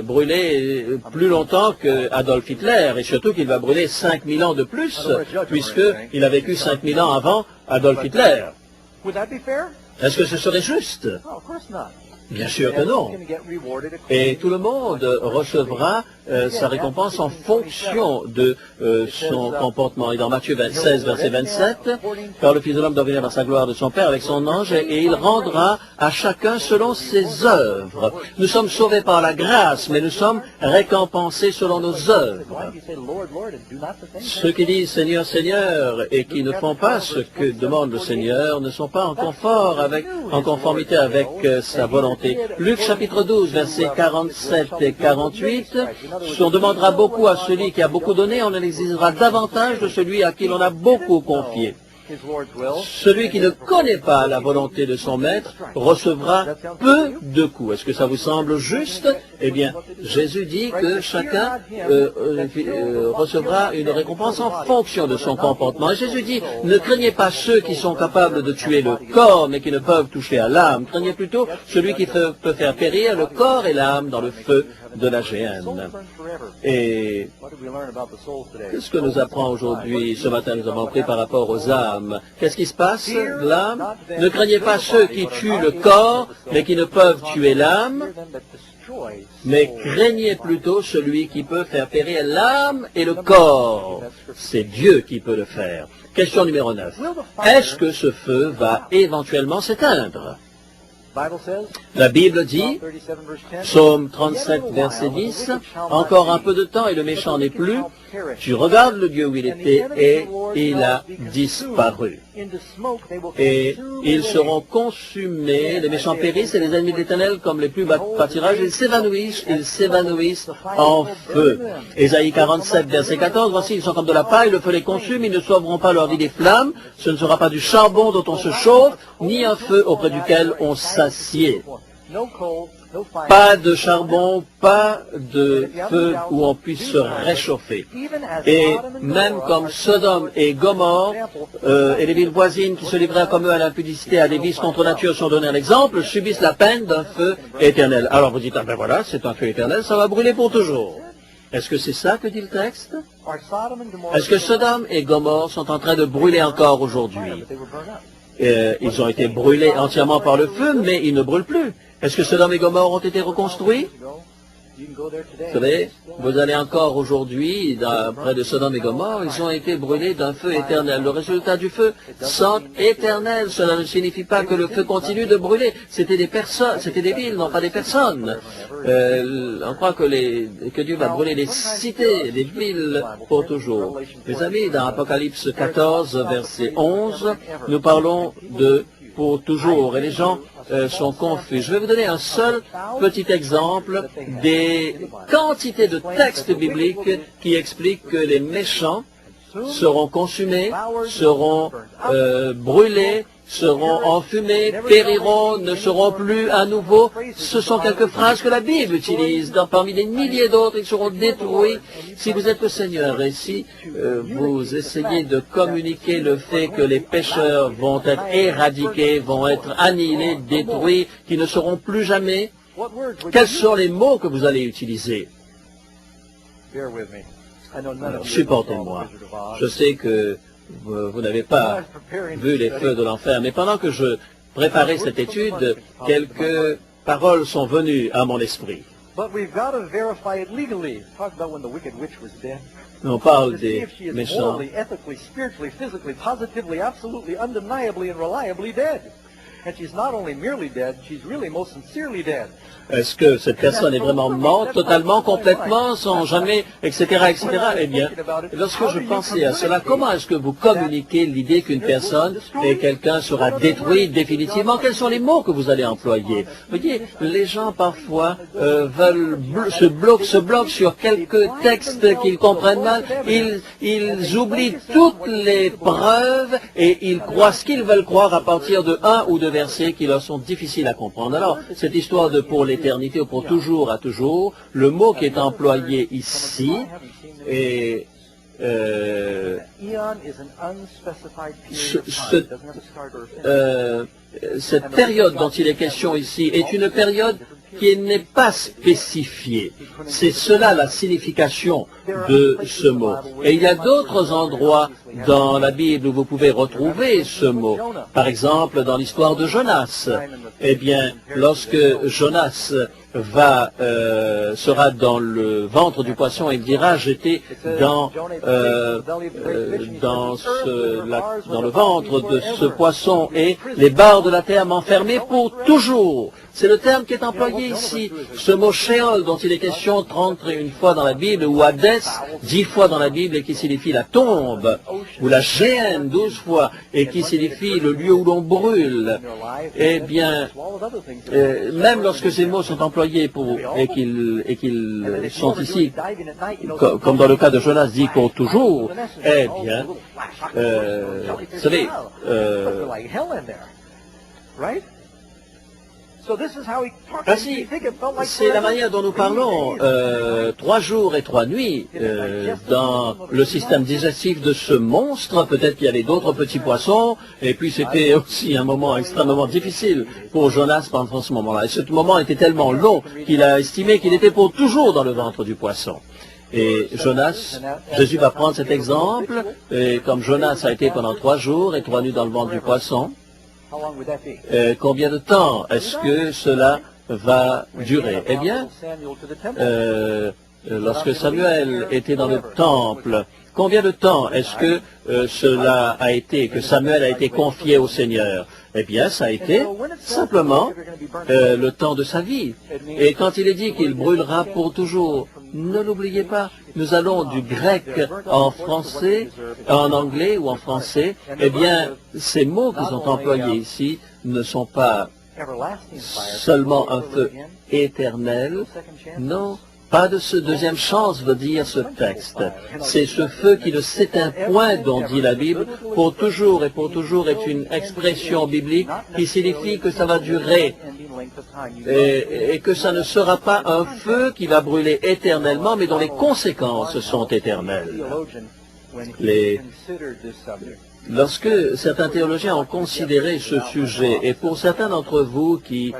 brûler plus longtemps que Adolf Hitler, et surtout qu'il va brûler 5000 ans de plus, puisqu'il a vécu 5000 ans avant Adolf Hitler. Est-ce que ce serait juste? Bien sûr que non. Et tout le monde recevra sa récompense en fonction de son comportement. Et dans Matthieu 16, verset 27, car le Fils de l'homme doit venir dans sa gloire de son Père avec son ange, et il rendra à chacun selon ses œuvres. Nous sommes sauvés par la grâce, mais nous sommes récompensés selon nos œuvres. Ceux qui disent Seigneur, Seigneur, et qui ne font pas ce que demande le Seigneur, ne sont pas en conformité avec sa volonté. Luc chapitre 12, versets 47 et 48, on demandera beaucoup à celui qui a beaucoup donné, on en exigera davantage de celui à qui l'on a beaucoup confié. Celui qui ne connaît pas la volonté de son maître recevra peu de coups. Est-ce que ça vous semble juste? Eh bien, Jésus dit que chacun recevra une récompense en fonction de son comportement. Et Jésus dit, ne craignez pas ceux qui sont capables de tuer le corps, mais qui ne peuvent toucher à l'âme. Craignez plutôt celui qui peut faire périr le corps et l'âme dans le feu de la géhenne. Et qu'est-ce que nous apprend aujourd'hui? Ce matin, nous avons appris par rapport aux âmes. Qu'est-ce qui se passe? L'âme. Ne craignez pas ceux qui tuent le corps, mais qui ne peuvent tuer l'âme, mais craignez plutôt celui qui peut faire périr l'âme et le corps. C'est Dieu qui peut le faire. Question numéro 9. Est-ce que ce feu va éventuellement s'éteindre? La Bible dit, Psaume 37, verset 10, « Encore un peu de temps et le méchant n'est plus, Tu regardes le lieu où il était et il a disparu. Et ils seront consumés, les méchants périssent et les ennemis de l'Éternel comme les plus bas pâtirages, ils s'évanouissent en feu. Ésaïe 47, verset 14, voici, ils sont comme de la paille, le feu les consume, ils ne sauveront pas leur vie des flammes, ce ne sera pas du charbon dont on se chauffe, ni un feu auprès duquel on s'assied. Pas de charbon, pas de feu où on puisse se réchauffer. Et même comme Sodome et Gomorrhe et les villes voisines qui se livraient comme eux à l'impudicité, à des vices contre nature, sont donnés l'exemple, subissent la peine d'un feu éternel. Alors vous dites, ah ben voilà, c'est un feu éternel, ça va brûler pour toujours. Est-ce que c'est ça que dit le texte? Est-ce que Sodome et Gomorrhe sont en train de brûler encore aujourd'hui? Ils ont été brûlés entièrement par le feu, mais ils ne brûlent plus. Est-ce que Sodome et Gomorrhe ont été reconstruits? Vous savez, vous allez encore aujourd'hui, près de Sodome et Gomorrhe, ils ont été brûlés d'un feu éternel. Le résultat du feu sent éternel. Cela ne signifie pas que le feu continue de brûler. C'était des personnes, c'était des villes, non pas des personnes. On croit que Dieu va brûler les cités, les villes pour toujours. Mes amis, dans Apocalypse 14, verset 11, nous parlons de pour toujours. Et les gens sont confus. Je vais vous donner un seul petit exemple des quantités de textes bibliques qui expliquent que les méchants seront consumés, seront brûlés, seront enfumés, périront, ne seront plus à nouveau. Ce sont quelques phrases que la Bible utilise. Parmi des milliers d'autres, ils seront détruits. Si vous êtes le Seigneur et si vous essayez de communiquer le fait que les pécheurs vont être éradiqués, vont être annihilés, détruits, qui ne seront plus jamais, quels sont les mots que vous allez utiliser? Supportez-moi. Je sais que vous n'avez pas vu les feux de l'enfer, mais pendant que je préparais cette étude, quelques paroles sont venues à mon esprit. On parle des méchants. Est-ce que cette personne est vraiment morte, totalement, complètement, sans jamais, etc., etc. Eh bien, lorsque je pensais à cela, comment est-ce que vous communiquez l'idée qu'une personne et quelqu'un sera détruit définitivement? Quels sont les mots que vous allez employer? Vous voyez, les gens parfois se bloquent sur quelques textes qu'ils comprennent mal. Ils oublient toutes les preuves et ils croient ce qu'ils veulent croire à partir de un ou deux versets qui leur sont difficiles à comprendre. Alors, cette histoire de pour l'éternité ou pour toujours à toujours, le mot qui est employé ici est cette période dont il est question ici est une période qui n'est pas spécifiée. C'est cela la signification de ce mot. Et il y a d'autres endroits dans la Bible où vous pouvez retrouver ce mot. Par exemple, dans l'histoire de Jonas. Eh bien, lorsque Jonas sera dans le ventre du poisson, il dira, j'étais dans le ventre de ce poisson et les barres de la terre m'enfermaient pour toujours. C'est le terme qui est employé ici. Ce mot Sheol dont il est question 31 fois dans la Bible, ou Hadès 10 fois dans la Bible et qui signifie la tombe, ou la Géhenne 12 fois et qui signifie le lieu où l'on brûle. Eh bien, même lorsque ces mots sont employés et qu'ils sont ici, comme dans le cas de Jonas dit pour toujours, eh bien, vous savez, ainsi, c'est la manière dont nous parlons 3 jours et 3 nuits dans le système digestif de ce monstre. Peut-être qu'il y avait d'autres petits poissons, et puis c'était aussi un moment extrêmement difficile pour Jonas pendant ce moment-là. Et ce moment était tellement long qu'il a estimé qu'il était pour toujours dans le ventre du poisson. Et Jonas, Jésus va prendre cet exemple, et comme Jonas a été pendant 3 jours et 3 nuits dans le ventre du poisson, combien de temps est-ce que cela va durer? Eh bien, lorsque Samuel était dans le temple, combien de temps est-ce que cela a été, que Samuel a été confié au Seigneur? Eh bien, ça a été simplement le temps de sa vie. Et quand il est dit qu'il brûlera pour toujours, ne l'oubliez pas, nous allons du grec en français, en anglais ou en français. Eh bien, ces mots qui sont employés ici ne sont pas seulement un feu éternel, non. Pas de ce deuxième chance, veut dire ce texte. C'est ce feu qui ne s'éteint point, dont dit la Bible, pour toujours, et pour toujours est une expression biblique qui signifie que ça va durer et que ça ne sera pas un feu qui va brûler éternellement, mais dont les conséquences sont éternelles. Lorsque certains théologiens ont considéré ce sujet, et pour certains d'entre vous qui...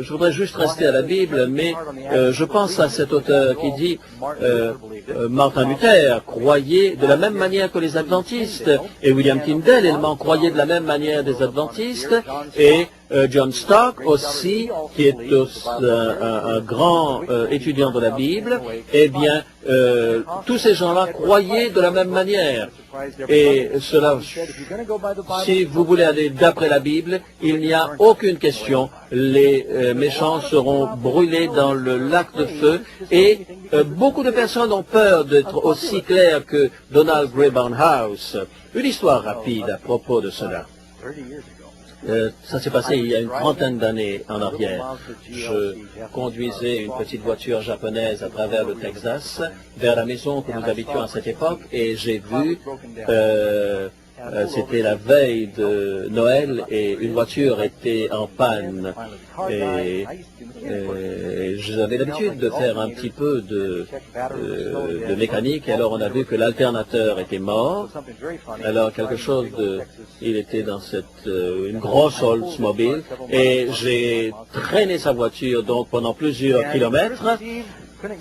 je voudrais juste rester à la Bible, mais je pense à cet auteur qui dit Martin Luther croyait de la même manière que les adventistes, et William Tyndale également croyait de la même manière des adventistes, et John Stock aussi, qui est un grand étudiant de la Bible, eh bien, tous ces gens-là croyaient de la même manière. Et cela, si vous voulez aller d'après la Bible, il n'y a aucune question. Les méchants seront brûlés dans le lac de feu. Et beaucoup de personnes ont peur d'être aussi claires que Donald Grey Barnhouse. Une histoire rapide à propos de cela. Ça s'est passé il y a une trentaine d'années en arrière. Je conduisais une petite voiture japonaise à travers le Texas vers la maison que nous habitions à cette époque et j'ai vu, c'était la veille de Noël et une voiture était en panne. Et j'avais l'habitude de faire un petit peu de mécanique, et alors on a vu que l'alternateur était mort. Alors quelque chose de... Il était dans une grosse Oldsmobile, et j'ai traîné sa voiture donc pendant plusieurs kilomètres.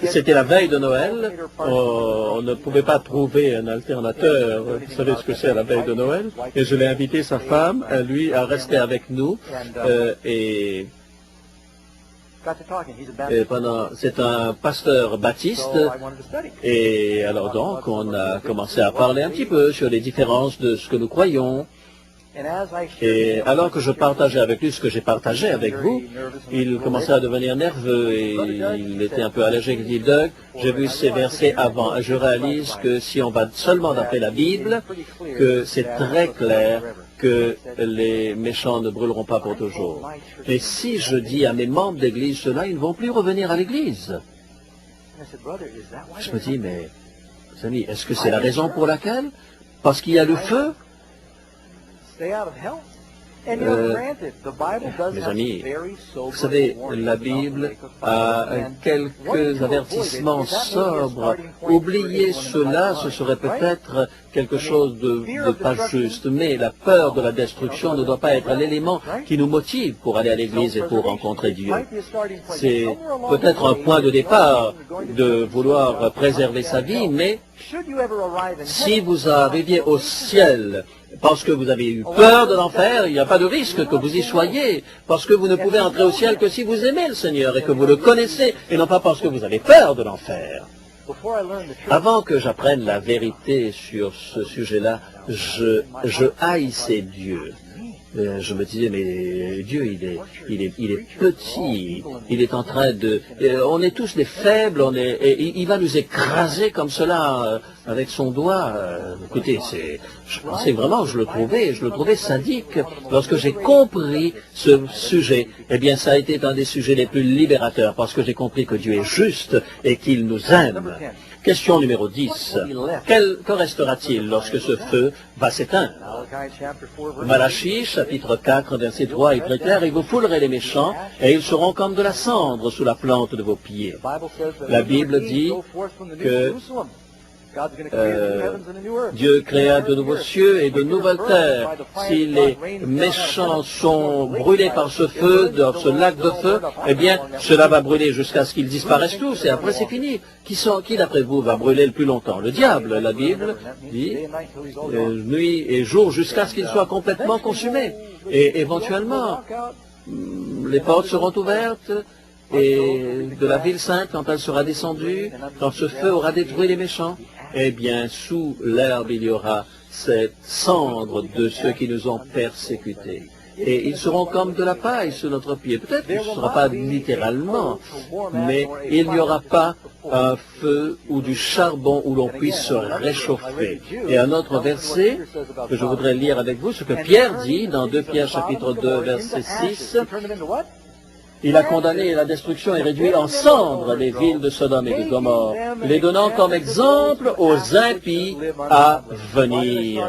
C'était la veille de Noël, on ne pouvait pas trouver un alternateur, vous savez ce que c'est à la veille de Noël, et je l'ai invité, sa femme, lui, à rester avec nous, et c'est un pasteur baptiste, et alors donc on a commencé à parler un petit peu sur les différences de ce que nous croyons. Et alors que je partageais avec lui ce que j'ai partagé avec vous, il commençait à devenir nerveux et il était un peu allergique. Il dit, Doug, j'ai vu ces versets avant. Je réalise que si on va seulement d'après la Bible, que c'est très clair que les méchants ne brûleront pas pour toujours. Et si je dis à mes membres d'église cela, ils ne vont plus revenir à l'église. Je me dis, mais, amis, est-ce que c'est la raison pour laquelle? Parce qu'il y a le feu? Mes amis, vous savez, la Bible a quelques avertissements sobres. Oublier cela, ce serait peut-être quelque chose de pas juste, mais la peur de la destruction ne doit pas être l'élément qui nous motive pour aller à l'église et pour rencontrer Dieu. C'est peut-être un point de départ de vouloir préserver sa vie, mais si vous arriviez au ciel parce que vous avez eu peur de l'enfer, il n'y a pas de risque que vous y soyez, parce que vous ne pouvez entrer au ciel que si vous aimez le Seigneur et que vous le connaissez, et non pas parce que vous avez peur de l'enfer. Avant que j'apprenne la vérité sur ce sujet-là, je haïssais Dieu. Je me disais, mais Dieu, il est petit, il est en train de... on est tous des faibles, il va nous écraser comme cela avec son doigt. Écoutez, je pensais vraiment, je le trouvais sadique. Lorsque j'ai compris ce sujet, eh bien, ça a été un des sujets les plus libérateurs, parce que j'ai compris que Dieu est juste et qu'il nous aime. Question numéro 10. Que restera-t-il lorsque ce feu va s'éteindre? Malachie, chapitre 4, verset 3 est très clair. « Et vous foulerez les méchants, et ils seront comme de la cendre sous la plante de vos pieds. » La Bible dit que Dieu créa de nouveaux cieux et de nouvelles terres. Si les méchants sont brûlés par ce feu, dans ce lac de feu, eh bien, cela va brûler jusqu'à ce qu'ils disparaissent tous, et après c'est fini. Qui d'après vous, va brûler le plus longtemps? Le diable, la Bible dit, nuit et jour, jusqu'à ce qu'il soit complètement consumé. Et éventuellement, les portes seront ouvertes, et de la ville sainte quand elle sera descendue, quand ce feu aura détruit les méchants, eh bien, sous l'herbe, il y aura cette cendre de ceux qui nous ont persécutés. Et ils seront comme de la paille sous notre pied. Peut-être que ce ne sera pas littéralement, mais il n'y aura pas un feu ou du charbon où l'on puisse se réchauffer. Et un autre verset que je voudrais lire avec vous, ce que Pierre dit dans 2 Pierre chapitre 2 verset 6, il a condamné la destruction et réduit en cendres les villes de Sodome et de Gomorrhe, les donnant comme exemple aux impies à venir.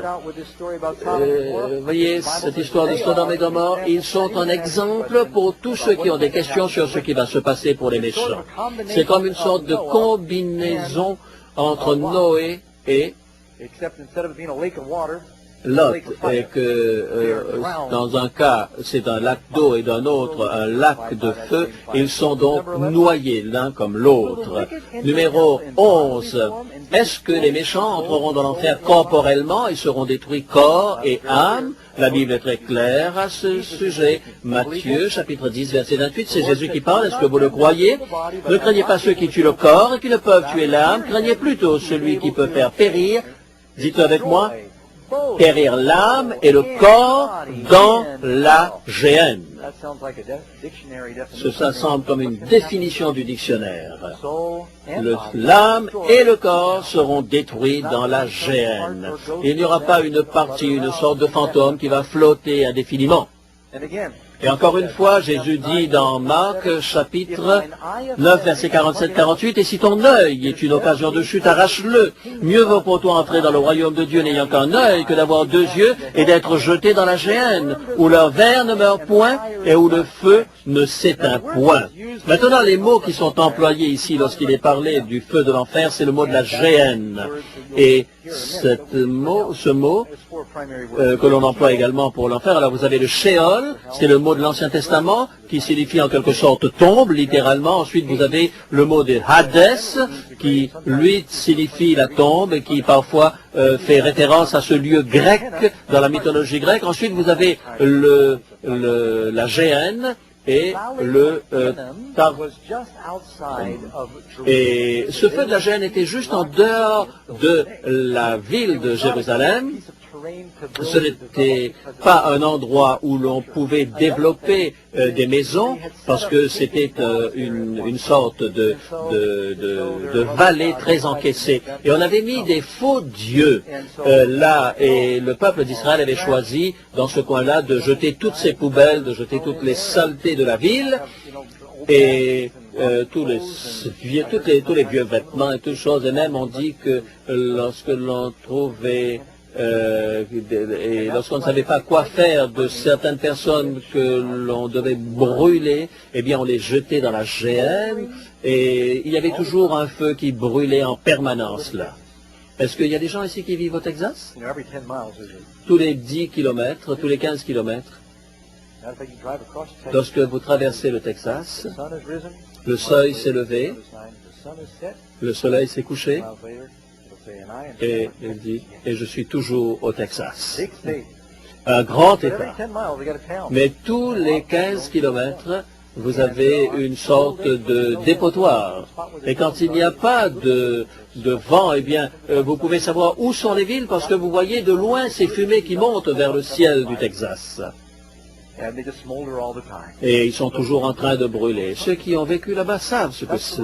Voyez, cette histoire de Sodome et Gomorre, ils sont un exemple pour tous ceux qui ont des questions sur ce qui va se passer pour les méchants. C'est comme une sorte de combinaison entre Noé et Lot, et que dans un cas c'est un lac d'eau et dans l'autre un lac de feu, ils sont donc noyés l'un comme l'autre. Numéro 11. Est-ce que les méchants entreront dans l'enfer corporellement et seront détruits corps et âme? La Bible est très claire à ce sujet. Matthieu, chapitre 10, verset 28, c'est Jésus qui parle. Est-ce que vous le croyez? Ne craignez pas ceux qui tuent le corps et qui ne peuvent tuer l'âme. Craignez plutôt celui qui peut faire périr. Dites-le avec moi. Périr l'âme et le corps dans la géhenne. Ça semble comme une définition du dictionnaire. L'âme et le corps seront détruits dans la géhenne. Il n'y aura pas une partie, une sorte de fantôme qui va flotter indéfiniment. Et encore une fois, Jésus dit dans Marc, chapitre 9, verset 47-48, « Et si ton œil est une occasion de chute, arrache-le. Mieux vaut pour toi entrer dans le royaume de Dieu n'ayant qu'un œil que d'avoir 2 yeux et d'être jeté dans la géhenne, où leur ver ne meurt point et où le feu ne s'éteint point. » Maintenant, les mots qui sont employés ici lorsqu'il est parlé du feu de l'enfer, c'est le mot de la géhenne. Et ce mot que l'on emploie également pour l'enfer, alors vous avez le Sheol, c'est le mot de l'Ancien Testament, qui signifie en quelque sorte tombe, littéralement. Ensuite, vous avez le mot de Hadès, qui, lui, signifie la tombe, et qui parfois fait référence à ce lieu grec, dans la mythologie grecque. Ensuite, vous avez la géhenne, et et ce feu de la géhenne était juste en dehors de la ville de Jérusalem. Ce n'était pas un endroit où l'on pouvait développer des maisons, parce que c'était une sorte de vallée très encaissée. Et on avait mis des faux dieux là, et le peuple d'Israël avait choisi, dans ce coin-là, de jeter toutes ces poubelles, de jeter toutes les saletés de la ville, et tous les vieux vêtements et toutes choses. Et même on dit que lorsque l'on trouvait et lorsqu'on ne savait pas quoi faire de certaines personnes que l'on devait brûler, eh bien on les jetait dans la géhenne, et il y avait toujours un feu qui brûlait en permanence là. Est-ce qu'il y a des gens ici qui vivent au Texas? Tous les 10 kilomètres, tous les 15 kilomètres, lorsque vous traversez le Texas, le soleil s'est levé, le soleil s'est couché, et il dit, et je suis toujours au Texas. Un grand État. Mais tous les 15 kilomètres, vous avez une sorte de dépotoir. Et quand il n'y a pas de vent, eh bien, vous pouvez savoir où sont les villes parce que vous voyez de loin ces fumées qui montent vers le ciel du Texas. Et ils sont toujours en train de brûler. Ceux qui ont vécu là-bas savent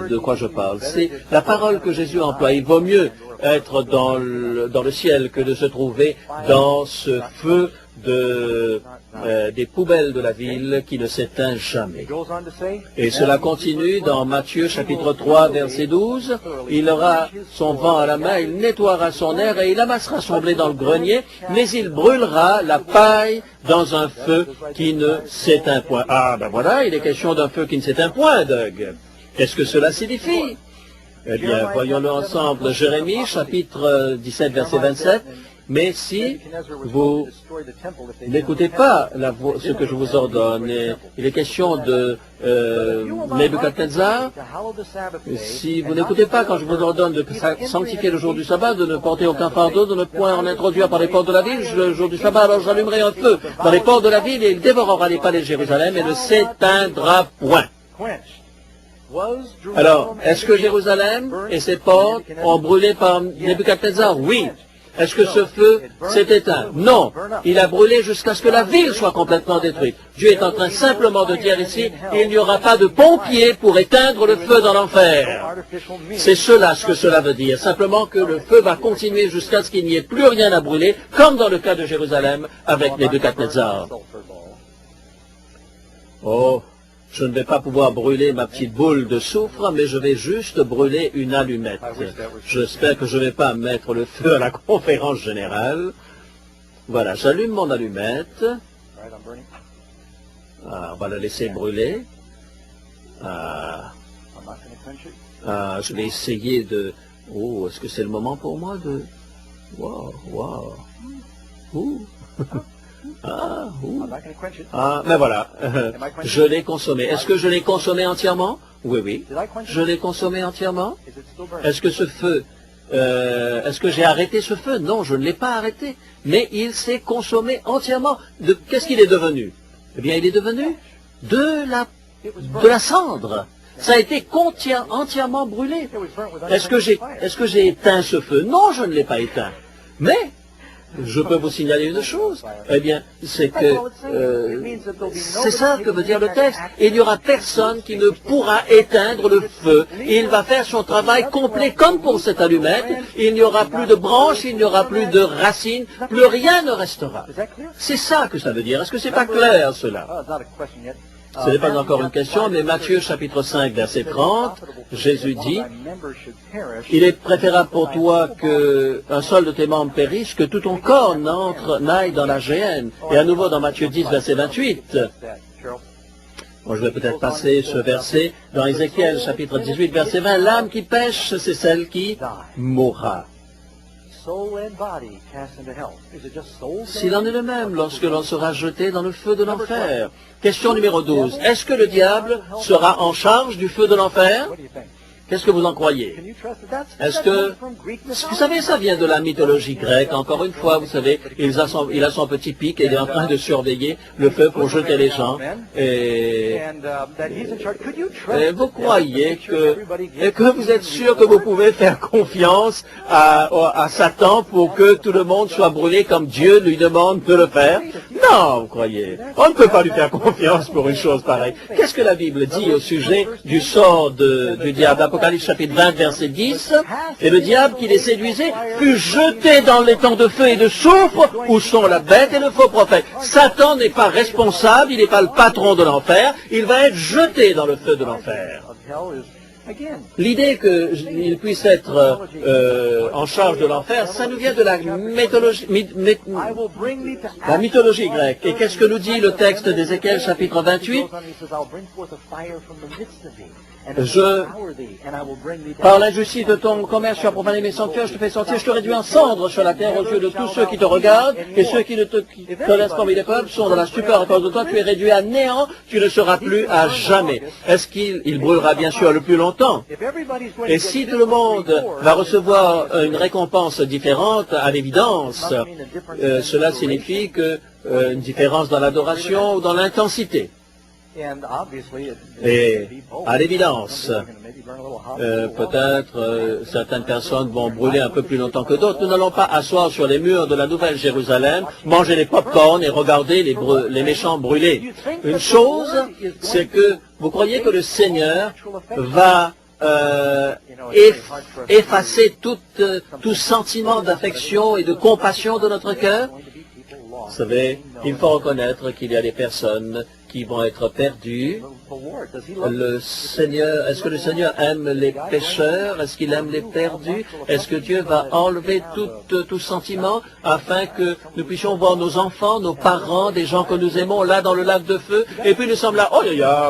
de quoi je parle. C'est la parole que Jésus emploie. Il vaut mieux être dans le ciel que de se trouver dans ce feu des poubelles de la ville qui ne s'éteint jamais. Et cela continue dans Matthieu chapitre 3 verset 12. Il aura son vent à la main, il nettoiera son air et il amassera son blé dans le grenier, mais il brûlera la paille dans un feu qui ne s'éteint point. Ah ben voilà, il est question d'un feu qui ne s'éteint point, Doug. Qu'est-ce que cela signifie? Eh bien, voyons-le ensemble. Jérémie chapitre 17 verset 27. Mais si vous n'écoutez pas ce que je vous ordonne, il est question de Nebuchadnezzar, si vous n'écoutez pas quand je vous ordonne de sanctifier le jour du sabbat, de ne porter aucun fardeau, de ne point en introduire par les portes de la ville, le jour du sabbat, alors j'allumerai un feu dans les portes de la ville et il dévorera les palais de Jérusalem et ne s'éteindra point. Alors, est-ce que Jérusalem et ses portes ont brûlé par Nebuchadnezzar? Oui. Est-ce que ce feu s'est éteint? Non. Il a brûlé jusqu'à ce que la ville soit complètement détruite. Dieu est en train simplement de dire ici, il n'y aura pas de pompiers pour éteindre le feu dans l'enfer. C'est cela ce que cela veut dire. Simplement que le feu va continuer jusqu'à ce qu'il n'y ait plus rien à brûler, comme dans le cas de Jérusalem avec Nebuchadnezzar. Oh, je ne vais pas pouvoir brûler ma petite boule de soufre, mais je vais juste brûler une allumette. J'espère que je ne vais pas mettre le feu à la conférence générale. Voilà, j'allume mon allumette. On va la laisser brûler. Je vais essayer de... Oh, est-ce que c'est le moment pour moi de... Wow, wow. Mais voilà, je l'ai consommé. Est-ce que je l'ai consommé entièrement? Oui, oui. Je l'ai consommé entièrement? Est-ce que ce feu, est-ce que j'ai arrêté ce feu? Non, je ne l'ai pas arrêté. Mais il s'est consommé entièrement. Qu'est-ce qu'il est devenu? Eh bien, il est devenu de la cendre. Ça a été entièrement brûlé. Est-ce que j'ai éteint ce feu? Non, je ne l'ai pas éteint. Mais je peux vous signaler une chose, eh bien, c'est que c'est ça que veut dire le texte. Il n'y aura personne qui ne pourra éteindre le feu. Il va faire son travail complet comme pour cette allumette. Il n'y aura plus de branches, il n'y aura plus de racines, plus rien ne restera. C'est ça que ça veut dire. Est-ce que c'est pas clair cela? Ce n'est pas encore une question, mais Matthieu chapitre 5, verset 30, Jésus dit, « Il est préférable pour toi qu'un seul de tes membres périsse, que tout ton corps n'aille dans la géhenne. » Et à nouveau dans Matthieu 10, verset 28. Bon, je vais peut-être passer ce verset dans Ézéchiel chapitre 18, verset 20. « L'âme qui pêche, c'est celle qui mourra. » S'il en est le même lorsque l'on sera jeté dans le feu de l'enfer. Question numéro 12. Est-ce que le diable sera en charge du feu de l'enfer? Qu'est-ce que vous en croyez? Est-ce que... Vous savez, ça vient de la mythologie grecque. Encore une fois, vous savez, il a son petit pic et il est en train de surveiller le feu pour jeter les gens. Et vous croyez que vous êtes sûr que vous pouvez faire confiance à Satan pour que tout le monde soit brûlé comme Dieu lui demande de le faire? Non, vous croyez. On ne peut pas lui faire confiance pour une chose pareille. Qu'est-ce que la Bible dit au sujet du sort du diable? Apocalypse chapitre 20, verset 10. Et le diable qui les séduisait fut jeté dans les temps de feu et de soufre où sont la bête et le faux prophète. Satan n'est pas responsable, il n'est pas le patron de l'enfer, il va être jeté dans le feu de l'enfer. L'idée qu'il puisse être en charge de l'enfer, ça nous vient de la mythologie grecque. Et qu'est-ce que nous dit le texte d'Ézéchiel chapitre 28? Par l'injustice de ton commerce, tu as profané mes sanctuaires, je te fais sortir, je te réduis en cendres sur la terre aux yeux de tous ceux qui te regardent, et ceux qui ne te laissent parmi les peuples sont dans la stupeur à cause de toi, tu es réduit à néant, tu ne seras plus à jamais. Est-ce qu'il brûlera bien sûr le plus longtemps? Et si tout le monde va recevoir une récompense différente, à l'évidence, cela signifie une différence dans l'adoration ou dans l'intensité. Et à l'évidence, peut-être certaines personnes vont brûler un peu plus longtemps que d'autres. Nous n'allons pas asseoir sur les murs de la Nouvelle Jérusalem, manger les pop-corn et regarder les méchants brûler. Une chose, c'est que vous croyez que le Seigneur va effacer tout sentiment d'affection et de compassion de notre cœur? Vous savez, il faut reconnaître qu'il y a des personnes qui vont être perdues. Le Seigneur, est-ce que le Seigneur aime les pécheurs? Est-ce qu'il aime les perdus? Est-ce que Dieu va enlever tout sentiment afin que nous puissions voir nos enfants, nos parents, des gens que nous aimons là dans le lac de feu? Et puis nous sommes là, oh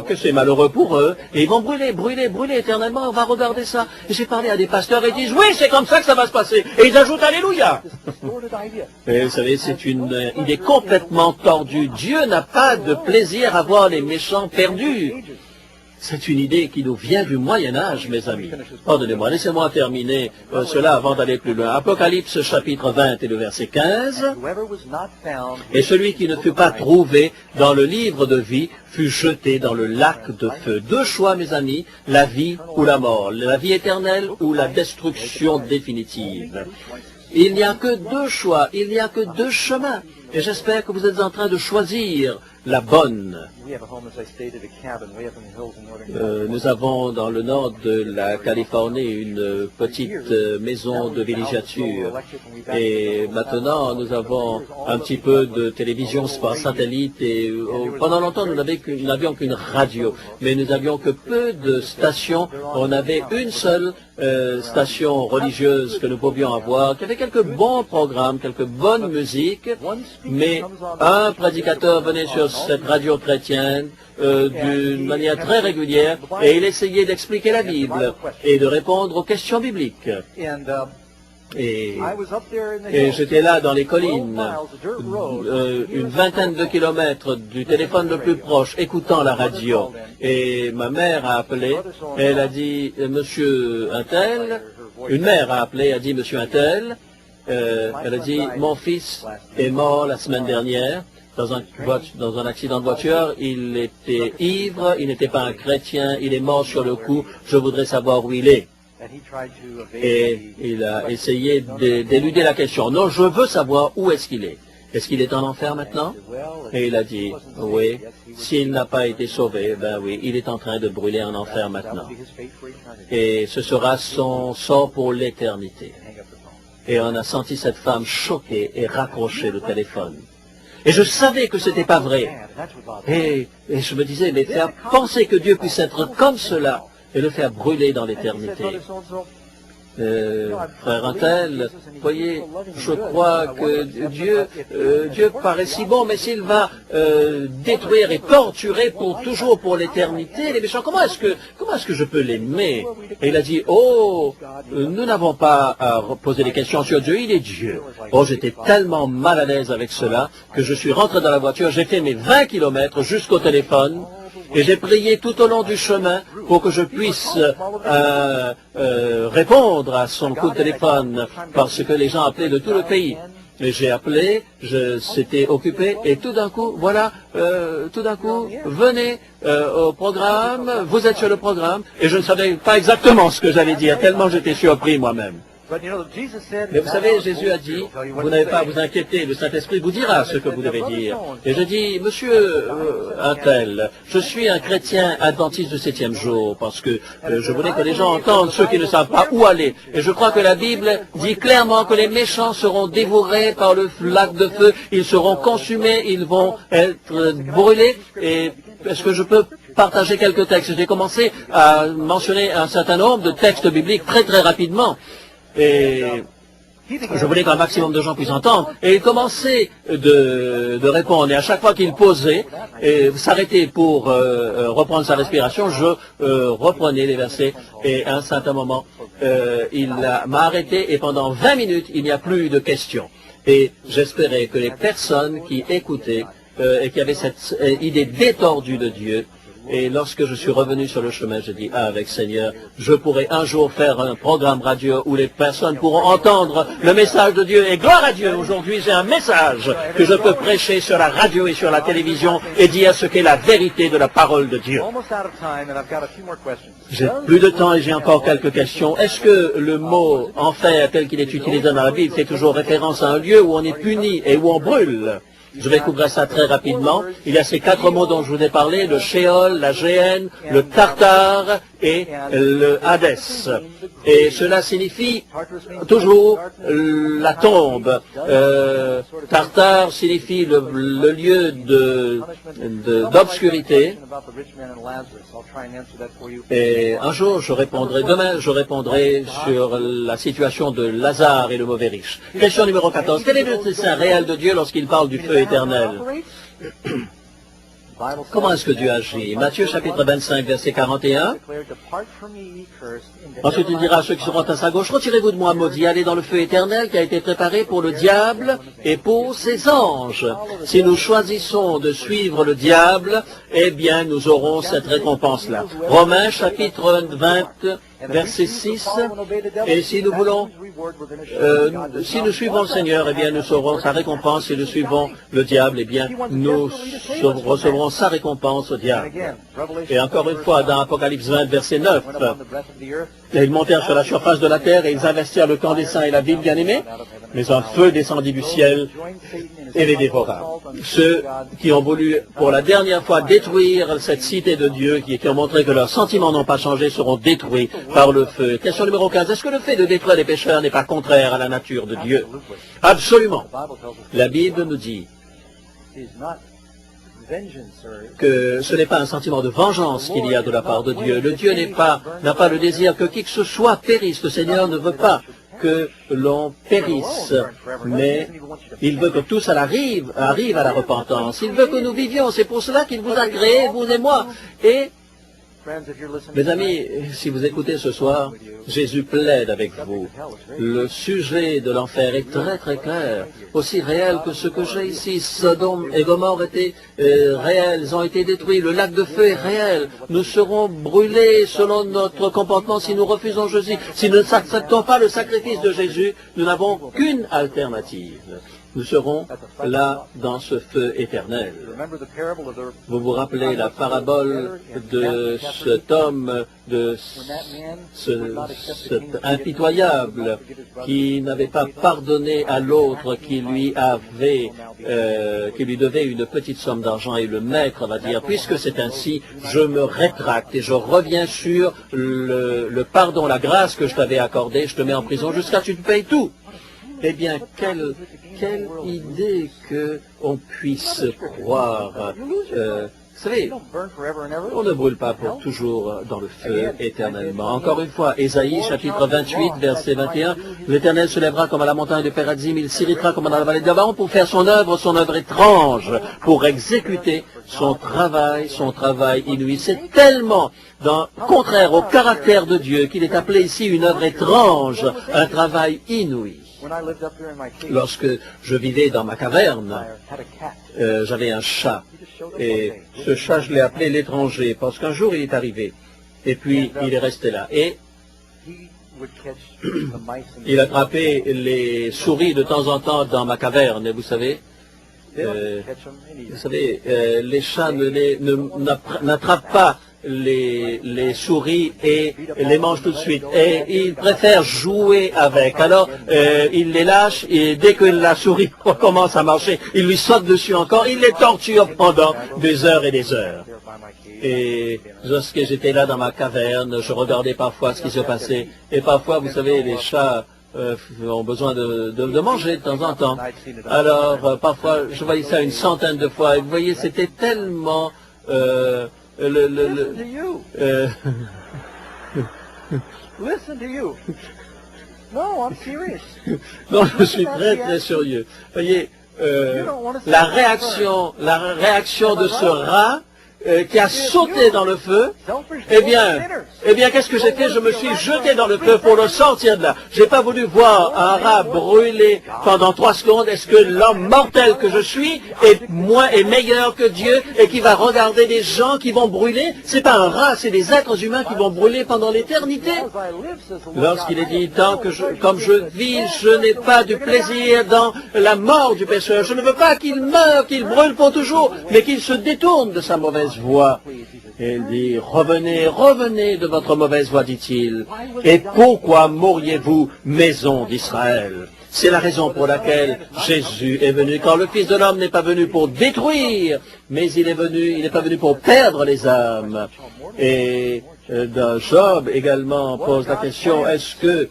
que c'est malheureux pour eux. Et ils vont brûler éternellement. On va regarder ça. Et j'ai parlé à des pasteurs et ils disent, oui, c'est comme ça que ça va se passer. Et ils ajoutent Alléluia. Et vous savez, c'est une idée complètement tordue. Dieu n'a pas de plaisir à voir les méchants perdus. C'est une idée qui nous vient du Moyen-Âge, mes amis. Pardonnez-moi, laissez-moi terminer cela avant d'aller plus loin. Apocalypse chapitre 20 et le verset 15. Et celui qui ne fut pas trouvé dans le livre de vie fut jeté dans le lac de feu. Deux choix, mes amis, la vie ou la mort, la vie éternelle ou la destruction définitive. Il n'y a que deux choix, il n'y a que deux chemins. Et j'espère que vous êtes en train de choisir la bonne. Nous avons dans le nord de la Californie une petite maison de villégiature. Et maintenant, nous avons un petit peu de télévision par satellite. Et pendant longtemps, nous n'avions qu'une radio. Mais nous n'avions que peu de stations. On avait une seule station religieuse que nous pouvions avoir, qui avait quelques bons programmes, quelques bonnes musiques. Mais un prédicateur venait sur cette radio chrétienne d'une manière très régulière et il essayait d'expliquer la Bible et de répondre aux questions bibliques. Et j'étais là dans les collines, une vingtaine de kilomètres du téléphone le plus proche, écoutant la radio. Et ma mère a appelé, elle a dit, Monsieur Untel, une mère a appelé, a dit, Monsieur Untel, elle a dit, mon fils est mort la semaine dernière dans un accident de voiture, il était ivre, il n'était pas un chrétien, il est mort sur le coup, je voudrais savoir où il est. Et il a essayé d'éluder la question. Non, je veux savoir où est-ce qu'il est. Est-ce qu'il est en enfer maintenant? Et il a dit, oui, s'il n'a pas été sauvé, ben oui, il est en train de brûler en enfer maintenant. Et ce sera son sort pour l'éternité. Et on a senti cette femme choquée et raccrocher le téléphone. Et je savais que ce n'était pas vrai. Et je me disais, mais faire penser que Dieu puisse être comme cela et le faire brûler dans l'éternité. Frère Untel, voyez, je crois que Dieu paraît si bon, mais s'il va détruire et torturer pour toujours, pour l'éternité, les méchants, comment est-ce que je peux l'aimer? Et il a dit, oh, nous n'avons pas à poser des questions sur Dieu, il est Dieu. Oh, j'étais tellement mal à l'aise avec cela que je suis rentré dans la voiture, j'ai fait mes 20 kilomètres jusqu'au téléphone, et j'ai prié tout au long du chemin pour que je puisse répondre à son coup de téléphone, parce que les gens appelaient de tout le pays. Et j'ai appelé, c'était occupé, et tout d'un coup, voilà, venez au programme, vous êtes sur le programme, et je ne savais pas exactement ce que j'allais dire, tellement j'étais surpris moi-même. Mais vous savez, Jésus a dit, vous n'avez pas à vous inquiéter, le Saint-Esprit vous dira ce que vous devez dire. Et je dis, Monsieur Untel, je suis un chrétien adventiste du 7e jour, parce que je voulais que les gens entendent, ceux qui ne savent pas où aller. Et je crois que la Bible dit clairement que les méchants seront dévorés par le lac de feu, ils seront consumés, ils vont être brûlés. Et est-ce que je peux partager quelques textes? J'ai commencé à mentionner un certain nombre de textes bibliques très très rapidement. Et je voulais qu'un maximum de gens puissent entendre. Et il commençait de répondre. Et à chaque fois qu'il posait, et s'arrêtait pour reprendre sa respiration, je reprenais les versets. Et à un certain moment, il m'a arrêté. Et pendant 20 minutes, il n'y a plus de questions. Et j'espérais que les personnes qui écoutaient et qui avaient cette idée détordue de Dieu, et lorsque je suis revenu sur le chemin, je dis, avec Seigneur, je pourrai un jour faire un programme radio où les personnes pourront entendre le message de Dieu. Et gloire à Dieu, aujourd'hui j'ai un message que je peux prêcher sur la radio et sur la télévision et dire ce qu'est la vérité de la parole de Dieu. J'ai plus de temps et j'ai encore quelques questions. Est-ce que le mot enfer tel qu'il est utilisé dans la Bible fait toujours référence à un lieu où on est puni et où on brûle? Je vais couvrir ça très rapidement. Il y a ces 4 mots dont je vous ai parlé, le Sheol, la Géhenne, le Tartare et le Hadès. Et cela signifie toujours la tombe. Tartare signifie le lieu d'obscurité. Et un jour, demain, je répondrai sur la situation de Lazare et le mauvais riche. Question numéro 14. Quel est le dessein réel de Dieu lorsqu'il parle du feu éternel? Comment est-ce que Dieu agit? Matthieu chapitre 25, verset 41. Ensuite il dira à ceux qui seront à sa gauche, retirez-vous de moi, maudits, allez dans le feu éternel qui a été préparé pour le diable et pour ses anges. Si nous choisissons de suivre le diable, eh bien nous aurons cette récompense-là. Romains chapitre 20, verset 6, et si nous voulons, si nous suivons le Seigneur, eh bien nous aurons sa récompense. Si nous suivons le diable, eh bien nous recevrons sa récompense au diable. Et encore une fois, dans Apocalypse 20, verset 9, ils montèrent sur la surface de la terre et ils investirent le camp des saints et la ville bien-aimée, mais un feu descendit du ciel et les dévora. Ceux qui ont voulu pour la dernière fois détruire cette cité de Dieu, qui ont montré que leurs sentiments n'ont pas changé, seront détruits par le feu. Question numéro 15. Est-ce que le fait de détruire les pécheurs n'est pas contraire à la nature de Dieu? Absolument. La Bible nous dit que ce n'est pas un sentiment de vengeance qu'il y a de la part de Dieu. Le Dieu n'a pas le désir que qui que ce soit périsse. Le Seigneur ne veut pas que l'on périsse, mais il veut que tous arrivent à la repentance. Il veut que nous vivions. C'est pour cela qu'il vous a créé, vous et moi. Et, mes amis, si vous écoutez ce soir, Jésus plaide avec vous. Le sujet de l'enfer est très très clair, aussi réel que ce que j'ai ici. Sodome et Gomorrhe étaient réels, ils ont été détruits. Le lac de feu est réel. Nous serons brûlés selon notre comportement si nous refusons Jésus. Si nous n'acceptons pas le sacrifice de Jésus, nous n'avons qu'une alternative. Nous serons là dans ce feu éternel. Vous vous rappelez la parabole de cet homme, de cet impitoyable qui n'avait pas pardonné à l'autre qui lui devait une petite somme d'argent, et le maître va dire, puisque c'est ainsi, je me rétracte et je reviens sur le pardon, la grâce que je t'avais accordée, je te mets en prison jusqu'à ce que tu payes tout. Eh bien, quelle idée qu'on puisse croire. Vous savez, on ne brûle pas pour toujours dans le feu éternellement. Encore une fois, Ésaïe, chapitre 28, verset 21, l'Éternel se lèvera comme à la montagne de Pérazim, il s'irritera comme dans la vallée de Gabaon pour faire son œuvre étrange, pour exécuter son travail inouï. C'est tellement contraire au caractère de Dieu qu'il est appelé ici une œuvre étrange, un travail inouï. Lorsque je vivais dans ma caverne, j'avais un chat. Et ce chat, je l'ai appelé l'étranger, parce qu'un jour, il est arrivé. Et puis, il est resté là. Et il attrapait les souris de temps en temps dans ma caverne. Et vous savez, les chats n'attrapent pas les souris et les mange tout de suite. Et ils préfèrent jouer avec. Alors, ils les lâchent et dès que la souris recommence à marcher, ils lui sautent dessus encore. Ils les torturent pendant des heures et des heures. Et lorsque j'étais là dans ma caverne, je regardais parfois ce qui se passait. Et parfois, vous savez, les chats ont besoin de manger de temps en temps. Alors, parfois, je voyais ça une centaine de fois. Et vous voyez, c'était tellement... Listen to you. No, I'm serious. Non, je suis très très sérieux. Voyez, la réaction de ce rat qui a sauté dans le feu, eh bien, qu'est-ce que j'ai fait? Je me suis jeté dans le feu pour le sortir de là. J'ai pas voulu voir un rat brûler pendant 3 secondes. Est-ce que l'homme mortel que je suis est meilleur que Dieu et qui va regarder des gens qui vont brûler? C'est pas un rat, c'est des êtres humains qui vont brûler pendant l'éternité. Lorsqu'il est dit, comme je vis, je n'ai pas du plaisir dans la mort du pécheur. Je ne veux pas qu'il meure, qu'il brûle pour toujours, mais qu'il se détourne de sa mauvaise voie. Et il dit, revenez de votre mauvaise voie, dit-il. Et pourquoi mourriez-vous, maison d'Israël? C'est la raison pour laquelle Jésus est venu, car le Fils de l'homme n'est pas venu pour détruire, mais il n'est pas venu pour perdre les âmes. Et Job également pose la question, est-ce que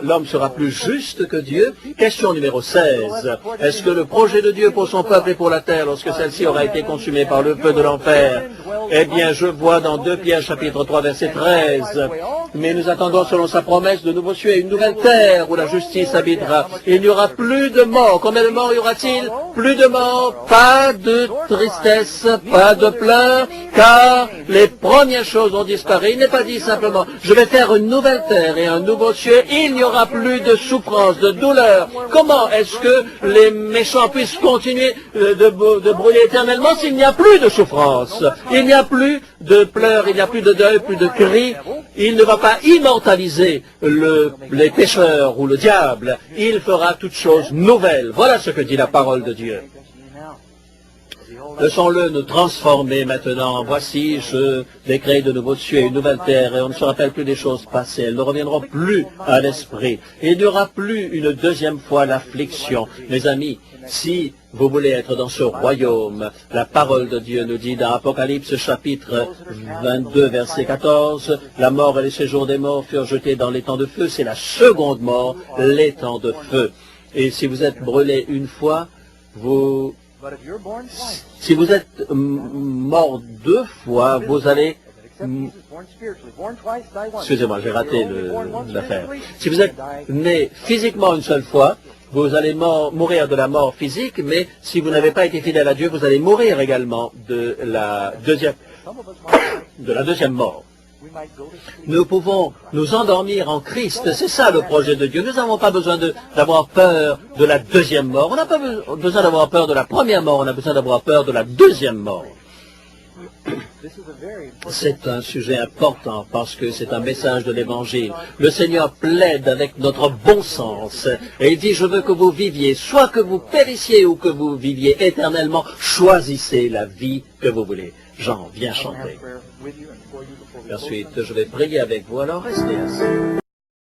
l'homme sera plus juste que Dieu? Question numéro 16. Est-ce que le projet de Dieu pour son peuple et pour la terre, lorsque celle-ci aura été consumée par le feu de l'enfer? Eh bien, je vois dans 2 Pierre chapitre 3 verset 13 mais nous attendons selon sa promesse de nouveaux cieux et une nouvelle terre où la justice habitera. Il n'y aura plus de mort. Combien de morts y aura-t-il? Plus de morts, pas de tristesse, pas de pleurs, car les premières choses ont disparu. Il n'est pas dit simplement, je vais faire une nouvelle terre et un nouveau cieux. Il n'y aura plus de souffrance, de douleur. Comment est-ce que les méchants puissent continuer de brûler éternellement s'il n'y a plus de souffrance? Il n'y a plus de pleurs, il n'y a plus de deuil, plus de cris. Il ne va pas immortaliser les pécheurs ou le diable. Il fera toutes choses nouvelles. Voilà ce que dit la parole de Dieu. Laissons-le nous transformer maintenant. Voici, je vais créer de nouveaux cieux et une nouvelle terre, et on ne se rappelle plus des choses passées. Elles ne reviendront plus à l'esprit. Il n'y aura plus une deuxième fois l'affliction. Mes amis, si vous voulez être dans ce royaume, la parole de Dieu nous dit dans Apocalypse chapitre 22, verset 14, la mort et les séjours des morts furent jetés dans l'étang de feu. C'est la seconde mort, l'étang de feu. Et si vous êtes brûlé une fois, si vous êtes mort deux fois, vous allez... Excusez-moi, j'ai raté l'affaire. Si vous êtes né physiquement une seule fois, vous allez mourir de la mort physique, mais si vous n'avez pas été fidèle à Dieu, vous allez mourir également de la deuxième mort. Nous pouvons nous endormir en Christ. C'est ça le projet de Dieu. Nous n'avons pas besoin d'avoir peur de la deuxième mort. On n'a pas besoin d'avoir peur de la première mort. On a besoin d'avoir peur de la deuxième mort. C'est un sujet important parce que c'est un message de l'Évangile. Le Seigneur plaide avec notre bon sens et il dit, je veux que vous viviez, soit que vous périssiez ou que vous viviez éternellement, choisissez la vie que vous voulez. Jean, viens chanter. Ensuite, je vais prier avec vous, alors restez assis.